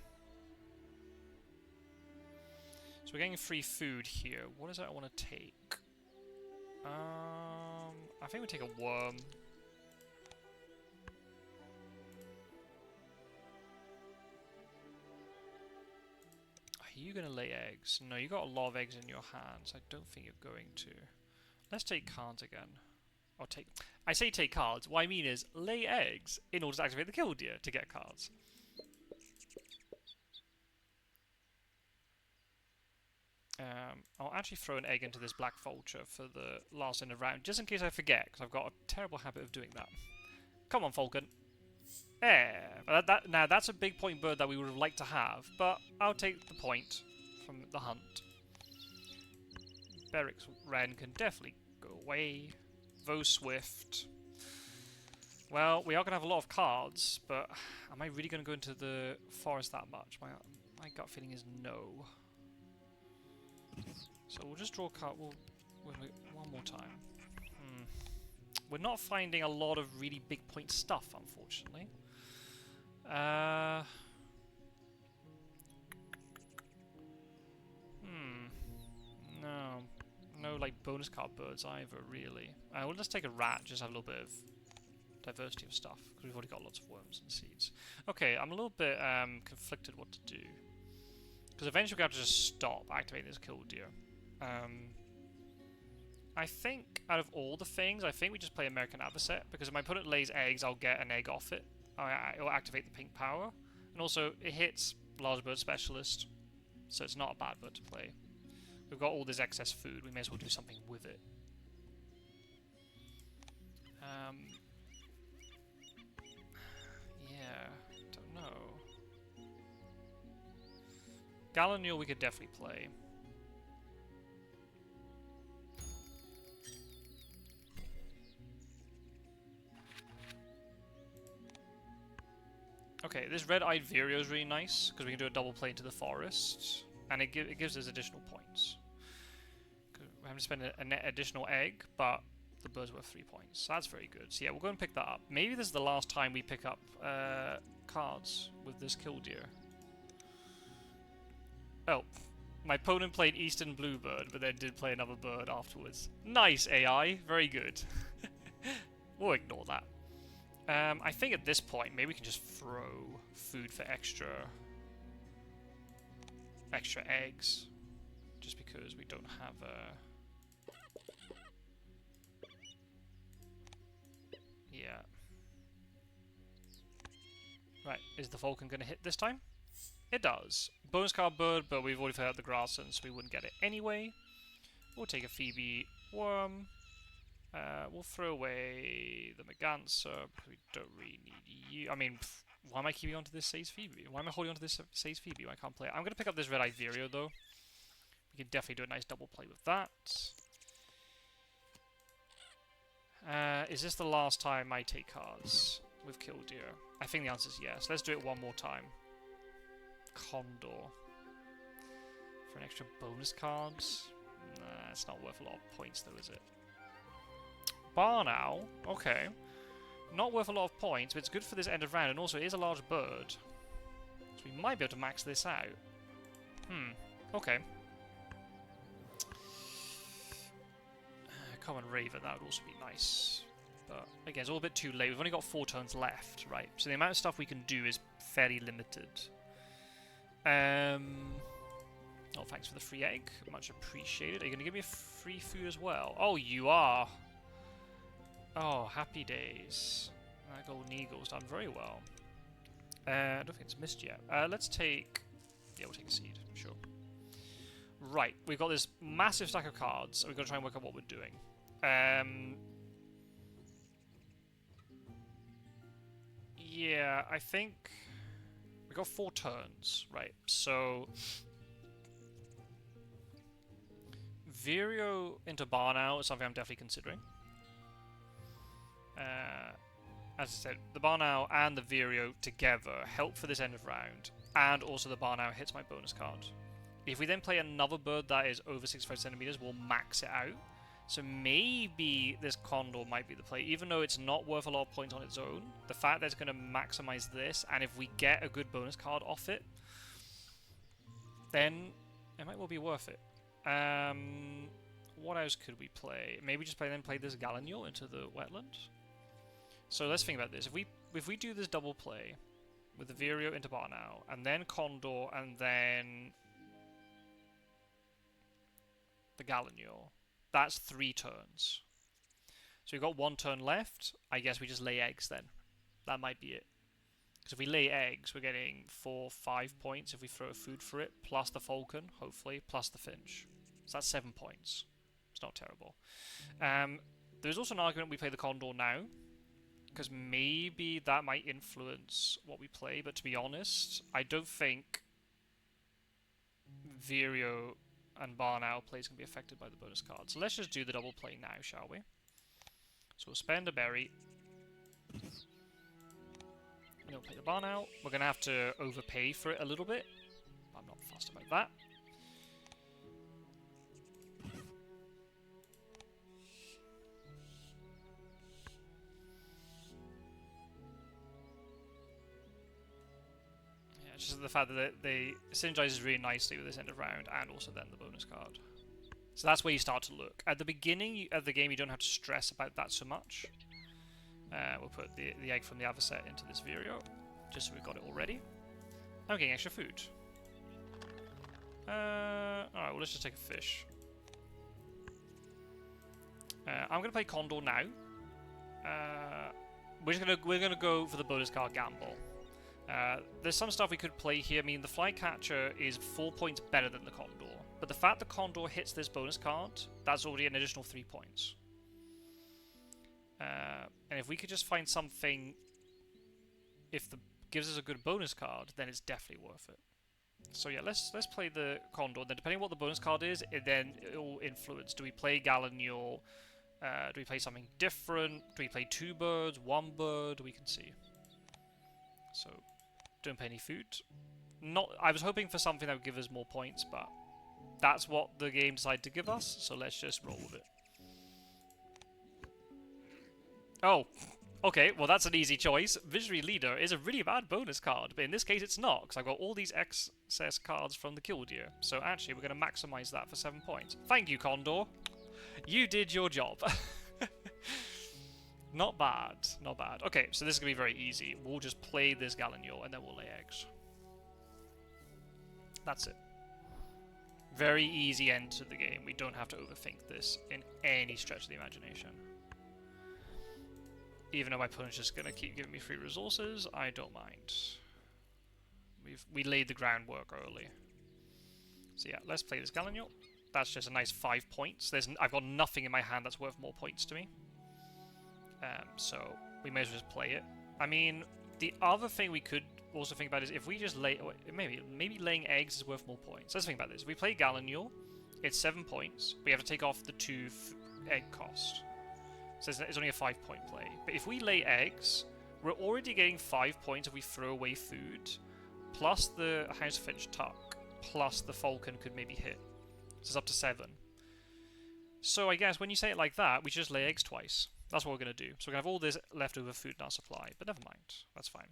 So we're getting free food here. What is it I want to take? I think we take a worm. Are you going to lay eggs? No, you got a lot of eggs in your hands. I don't think you're going to. Let's take cards again. Or take... I say take cards. What I mean is lay eggs in order to activate the killdeer to get cards. I'll actually throw an egg into this black vulture for the last end of round, just in case I forget, because I've got a terrible habit of doing that. Come on, Falcon. Now, that's a big point bird that we would have liked to have, but I'll take the point from the hunt. Beric's Wren can definitely go away. Vo Swift. Well, we are going to have a lot of cards, but am I really going to go into the forest that much? My gut feeling is no. So we'll just draw a card. We'll one more time. We're not finding a lot of really big point stuff, unfortunately. No, like bonus card birds either, really. We'll just take a rat, just have a little bit of diversity of stuff, because we've already got lots of worms and seeds. Okay, I'm a little bit conflicted what to do. Because eventually we're going to have to just stop activating this killdeer. I think, out of all the things, I think we just play American Adversary, because if my opponent lays eggs, I'll get an egg off it. It'll activate the pink power. And also, it hits large bird specialist, so it's not a bad bird to play. We've got all this excess food, we may as well do something with it. Yeah, don't know. Gallinule we could definitely play. Okay, this red-eyed Vireo is really nice, because we can do a double play into the forest, and it gives us additional points. We have to spend an additional egg, but the bird's worth 3 points, so that's very good. So yeah, we'll go and pick that up. Maybe this is the last time we pick up cards with this killdeer. Oh, my opponent played Eastern Bluebird, but then did play another bird afterwards. Nice, AI. Very good. We'll ignore that. I think at this point, maybe we can just throw food for extra eggs. Just because we don't have yeah. Right, is the Falcon going to hit this time? It does. Bonus card bird, but we've already played out the grassland, so we wouldn't get it anyway. We'll take a Phoebe worm. We'll throw away the Merganser, because we don't really need you. I mean, why am I keeping on to this Says Phoebe? Why am I holding on to this Says Phoebe when I can't play it? I'm going to pick up this red-eyed Vireo, though. We can definitely do a nice double play with that. Is this the last time I take cards with Killdeer? I think the answer is yes. Let's do it one more time. Condor. For an extra bonus card? Nah, it's not worth a lot of points, though, is it? Barn Owl, okay. Not worth a lot of points, but it's good for this end of round, and also it is a large bird. So we might be able to max this out. Okay. Common Raven, that would also be nice. But again, it's all a bit too late. We've only got 4 turns left, right? So the amount of stuff we can do is fairly limited. Oh, thanks for the free egg. Much appreciated. Are you going to give me a free food as well? Oh, you are. Oh, happy days. That golden eagle's done very well. I don't think it's missed yet. Let's take... Yeah, we'll take a seed. Sure. Right, we've got this massive stack of cards, so we've got to try and work out what we're doing. Yeah, I think... We've got 4 turns, right? So... Vireo into Barnow is something I'm definitely considering. As I said, the Barnow and the Vireo together help for this end of round, and also the Barnow hits my bonus card. If we then play another bird that is over 65 centimeters, we'll max it out. So maybe this Condor might be the play, even though it's not worth a lot of points on its own. The fact that it's going to maximize this, and if we get a good bonus card off it, then it might well be worth it. What else could we play? Maybe just play this Gallignol into the wetland. So let's think about this. If we do this double play with the Vireo into Barnow, and then Condor, and then the Gallignol, that's 3 turns. So we've got 1 turn left. I guess we just lay eggs then. That might be it. Because if we lay eggs, we're getting 4, 5 points if we throw a food for it, plus the falcon, hopefully, plus the finch. So that's 7 points. It's not terrible. There's also an argument we play the Condor now, because maybe that might influence what we play, but to be honest, I don't think Vireo and Barnow plays can be affected by the bonus card. So let's just do the double play now, shall we? So we'll spend a berry. We'll play the Barnow. We're going to have to overpay for it a little bit. I'm not fussed about that. Just the fact that they synergizes really nicely with this end of round, and also then the bonus card. So that's where you start to look. At the beginning of the game, you don't have to stress about that so much. We'll put the egg from the other set into this Vireo, just so we've got it already. I'm getting extra food. Alright, well let's just take a fish. I'm gonna play Condor now. We're gonna go for the bonus card gamble. There's some stuff we could play here. I mean, the Flycatcher is 4 points better than the Condor, but the fact the Condor hits this bonus card, that's already an additional 3 points. And if we could just find something, if the gives us a good bonus card, then it's definitely worth it. So yeah, let's play the Condor. Then depending on what the bonus card is, it will influence. Do we play Gallignol? Do we play something different? Do we play 2 birds, 1 bird? We can see. So don't pay any food. I was hoping for something that would give us more points, but that's what the game decided to give us, so let's just roll with it. Oh, okay, well that's an easy choice. Visionary Leader is a really bad bonus card, but in this case it's not, because I've got all these excess cards from the Killdeer. So actually we're going to maximize that for 7 points. Thank you, Condor. You did your job. Not bad, not bad. Okay, so this is going to be very easy. We'll just play this Gallignol and then we'll lay eggs. That's it. Very easy end to the game. We don't have to overthink this in any stretch of the imagination. Even though my opponent's just going to keep giving me free resources, I don't mind. We laid the groundwork early. So yeah, let's play this Gallignol. That's just a nice 5 points. I've got nothing in my hand that's worth more points to me. So we may as well just play it. I mean, the other thing we could also think about is if we just lay... Maybe laying eggs is worth more points. Let's think about this. If we play Gallignol, it's 7 points. We have to take off the 2 egg cost. So it's only a 5-point play. But if we lay eggs, we're already getting 5 points if we throw away food, plus the House Finch Tuck, plus the Falcon could maybe hit. So it's up to 7. So I guess when you say it like that, we should just lay eggs twice. That's what we're going to do. So we're going to have all this leftover food in our supply, but never mind. That's fine.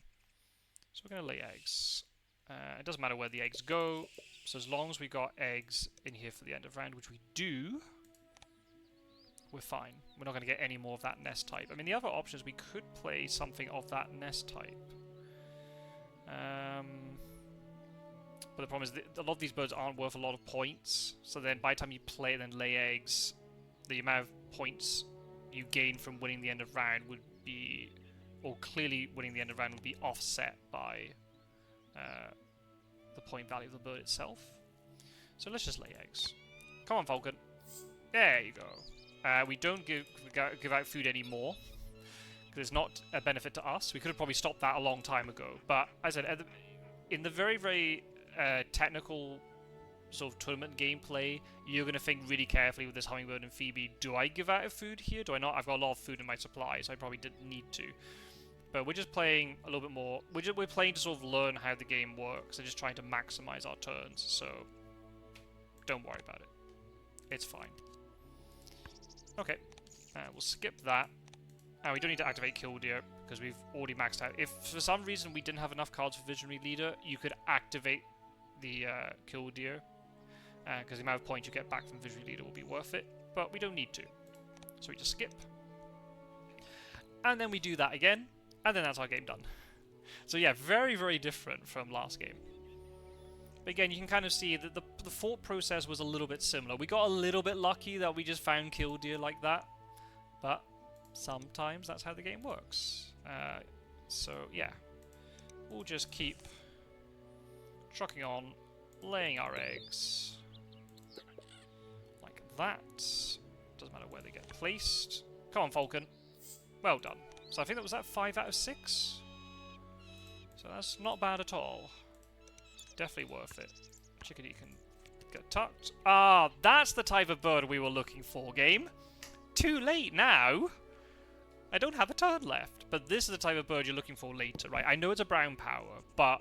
So we're going to lay eggs. It doesn't matter where the eggs go, so as long as we got eggs in here for the end of round, which we do, we're fine. We're not going to get any more of that nest type. I mean, the other option is we could play something of that nest type. But the problem is that a lot of these birds aren't worth a lot of points. So then by the time you play and then lay eggs, the amount of points you gain from winning the end of round would be, or clearly winning the end of round would be offset by the point value of the bird itself. So let's just lay eggs. Come on, Falcon. There you go. We don't give out food anymore, because it's not a benefit to us. We could have probably stopped that a long time ago. But as I said, in the very, very technical sort of tournament gameplay, you're going to think really carefully with this Hummingbird and Phoebe. Do I give out food here? Do I not? I've got a lot of food in my supply, so I probably didn't need to. But we're just playing a little bit more. We're playing to sort of learn how the game works and just trying to maximize our turns. So don't worry about it. It's fine. Okay, we'll skip that. And we don't need to activate Killdeer because we've already maxed out. If for some reason we didn't have enough cards for Visionary Leader, you could activate the Killdeer because the amount of points you get back from Visionary Leader will be worth it. But we don't need to. So we just skip. And then we do that again. And then that's our game done. So yeah, very, very different from last game. But again, you can kind of see that the thought process was a little bit similar. We got a little bit lucky that we just found Killdeer like that. But sometimes that's how the game works. So yeah, we'll just keep trucking on, laying our eggs. Like that. Doesn't matter where they get placed. Come on, Falcon. Well done. So I think that was 5 out of 6. So that's not bad at all. Definitely worth it. Chickadee can get tucked. Ah, that's the type of bird we were looking for, game. Too late now. I don't have a turn left. But this is the type of bird you're looking for later, right? I know it's a brown power, but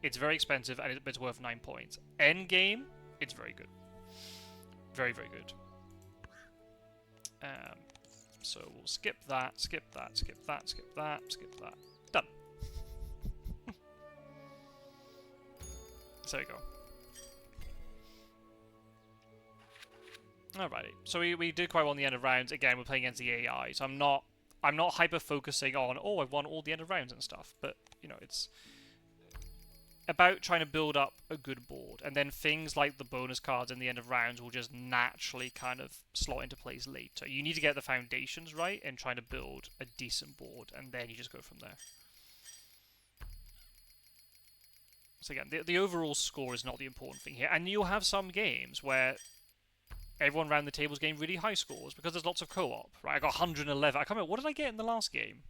it's very expensive and it's worth 9 points. End game, it's very good. Very, very good. So we'll skip that, skip that, skip that, skip that, skip that. Done. So there you go. Alrighty. So we did quite well in the end of rounds. Again, we're playing against the AI, so I'm not hyper focusing on, oh, I've won all the end of rounds and stuff. But you know, it's about trying to build up a good board, and then things like the bonus cards in the end of rounds will just naturally kind of slot into place later. You need to get the foundations right and trying to build a decent board, and then you just go from there. So again, the overall score is not the important thing here, and you'll have some games where everyone around the table is getting really high scores because there's lots of co-op, right? I got 111. I can't remember, what did I get in the last game?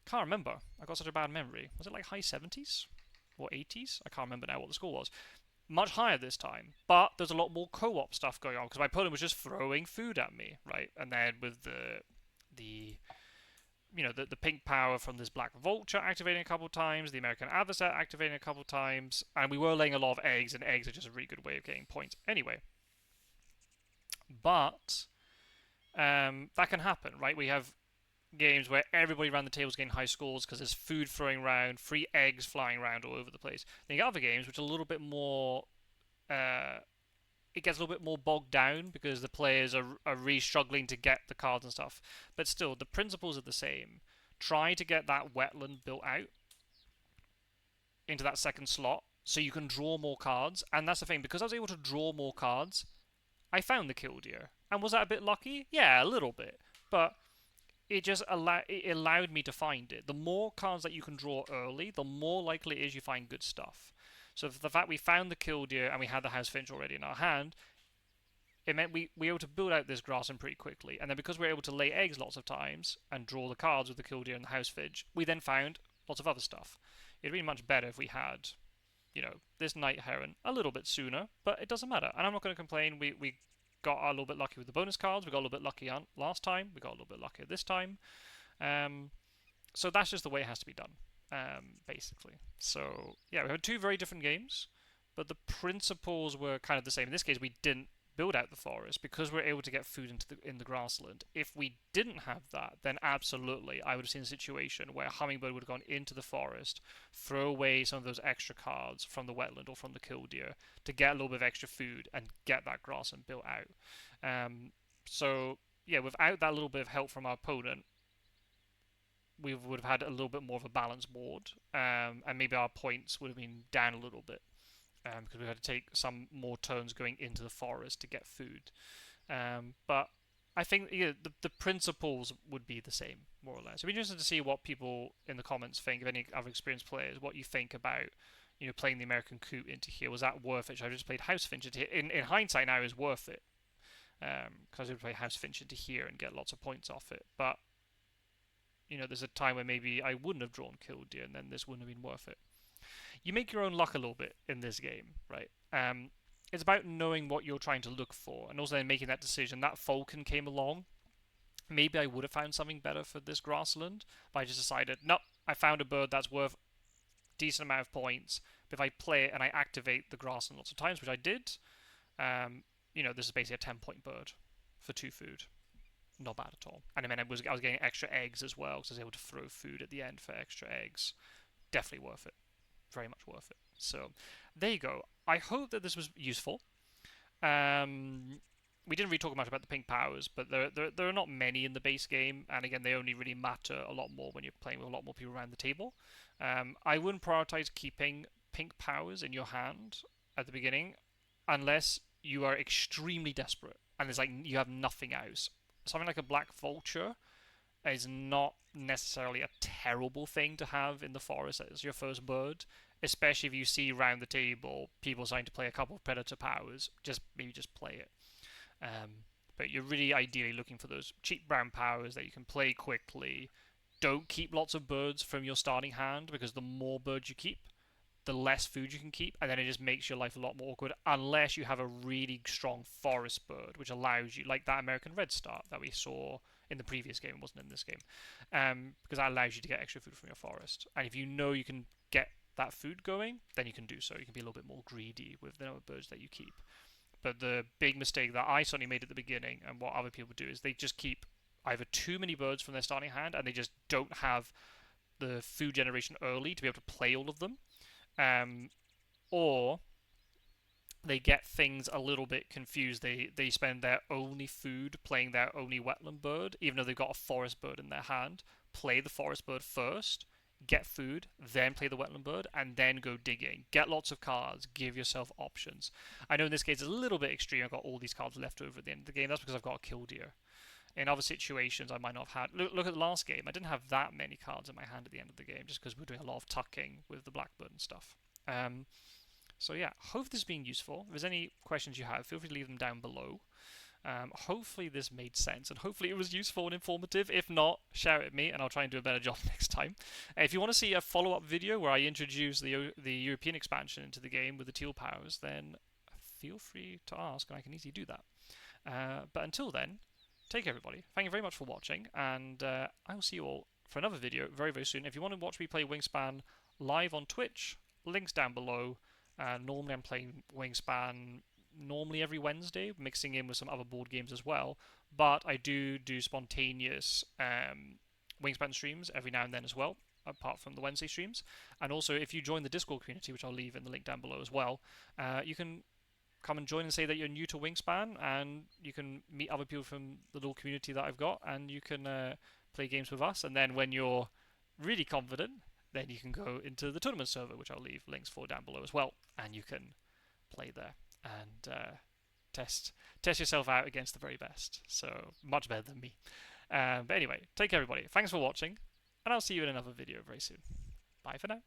Can't remember. I got such a bad memory. Was it like high 70s? Or 80s? I can't remember now what the score was. Much higher this time, but there's a lot more co-op stuff going on because my opponent was just throwing food at me, right? And then with the pink power from this black vulture activating a couple of times, the American adversary activating a couple of times, and we were laying a lot of eggs, and eggs are just a really good way of getting points anyway. But that can happen, right? We have games where everybody around the table is getting high scores because there's food throwing around, free eggs flying around all over the place. Then you get other games which are a little bit more, it gets a little bit more bogged down because the players are really struggling to get the cards and stuff. But still, the principles are the same. Try to get that wetland built out into that second slot so you can draw more cards. And that's the thing, because I was able to draw more cards, I found the Killdeer. And was that a bit lucky? Yeah, a little bit. But it just allowed me to find it. The more cards that you can draw early, the more likely it is you find good stuff. So the fact we found the Killdeer and we had the House Finch already in our hand, it meant we were able to build out this grassland pretty quickly. And then because we were able to lay eggs lots of times and draw the cards with the Killdeer and the House Finch, we then found lots of other stuff. It'd be much better if we had, you know, this Night Heron a little bit sooner, but it doesn't matter. And I'm not going to complain. We got a little bit lucky with the bonus cards. We got a little bit lucky last time. We got a little bit luckier this time. So that's just the way it has to be done, basically. So yeah, we had 2 very different games, but the principles were kind of the same. In this case, we didn't build out the forest because we were able to get food in the grassland. If we didn't have that, then absolutely, I would have seen a situation where Hummingbird would have gone into the forest, throw away some of those extra cards from the wetland or from the Killdeer to get a little bit of extra food and get that grassland built out. So yeah, without that little bit of help from our opponent, we would have had a little bit more of a balanced board, and maybe our points would have been down a little bit. because we had to take some more turns going into the forest to get food. But I think the principles would be the same, more or less. It'd be interesting to see what people in the comments think, of any other experienced players, what you think about playing the American Coot into here. Was that worth it? Should I just played House Finch into here? In hindsight, now is worth it, because I would play House Finch into here and get lots of points off it. But there's a time where maybe I wouldn't have drawn Killdeer, and then this wouldn't have been worth it. You make your own luck a little bit in this game, right? It's about knowing what you're trying to look for, and also then making that decision. That falcon came along. Maybe I would have found something better for this grassland, but I just decided, nope, I found a bird that's worth a decent amount of points. But if I play it and I activate the grassland lots of times, which I did, this is basically a 10-point bird for 2 food. Not bad at all. And I mean, I was getting extra eggs as well, because I was able to throw food at the end for extra eggs. Definitely worth it. Very much worth it. So there you go. I hope that this was useful. We didn't really talk much about the pink powers, but there are not many in the base game, and again, they only really matter a lot more when you're playing with a lot more people around the table. I wouldn't prioritize keeping pink powers in your hand at the beginning, unless you are extremely desperate and there's you have nothing else. Something like a black vulture is not necessarily a terrible thing to have in the forest as your first bird, especially if you see around the table people starting to play a couple of predator powers. Maybe just play it. But you're really ideally looking for those cheap brown powers that you can play quickly. Don't keep lots of birds from your starting hand, because the more birds you keep, the less food you can keep, and then it just makes your life a lot more awkward, unless you have a really strong forest bird, which allows you, like that American Redstart that we saw in the previous game, it wasn't in this game, because that allows you to get extra food from your forest. And if you know you can get that food going, then you can do so. You can be a little bit more greedy with the number of birds that you keep. But the big mistake that I certainly made at the beginning, and what other people do, is they just keep either too many birds from their starting hand, and they just don't have the food generation early to be able to play all of them. Or they get things a little bit confused. They spend their only food playing their only wetland bird, even though they've got a forest bird in their hand. Play the forest bird first, get food, then play the wetland bird, and then go digging. Get lots of cards, give yourself options. I know in this case it's a little bit extreme. I've got all these cards left over at the end of the game. That's because I've got a Killdeer. In other situations, I might not have had... Look at the last game. I didn't have that many cards in my hand at the end of the game, just because we're doing a lot of tucking with the blackbird and stuff. So yeah, hope this has been useful. If there's any questions you have, feel free to leave them down below. Hopefully this made sense, and hopefully it was useful and informative. If not, share it with me, and I'll try and do a better job next time. If you want to see a follow-up video where I introduce the European expansion into the game with the teal powers, then feel free to ask, and I can easily do that. But until then, take care, everybody. Thank you very much for watching, and I will see you all for another video very, very soon. If you want to watch me play Wingspan live on Twitch, links down below. Normally I'm playing Wingspan normally every Wednesday, mixing in with some other board games as well, but I do spontaneous Wingspan streams every now and then as well, apart from the Wednesday streams. And also, if you join the Discord community, which I'll leave in the link down below as well, you can come and join and say that you're new to Wingspan, and you can meet other people from the little community that I've got, and you can play games with us. And then when you're really confident, then you can go into the tournament server, which I'll leave links for down below as well, and you can play there and test yourself out against the very best. So much better than me. But anyway, take care, everybody. Thanks for watching, and I'll see you in another video very soon. Bye for now.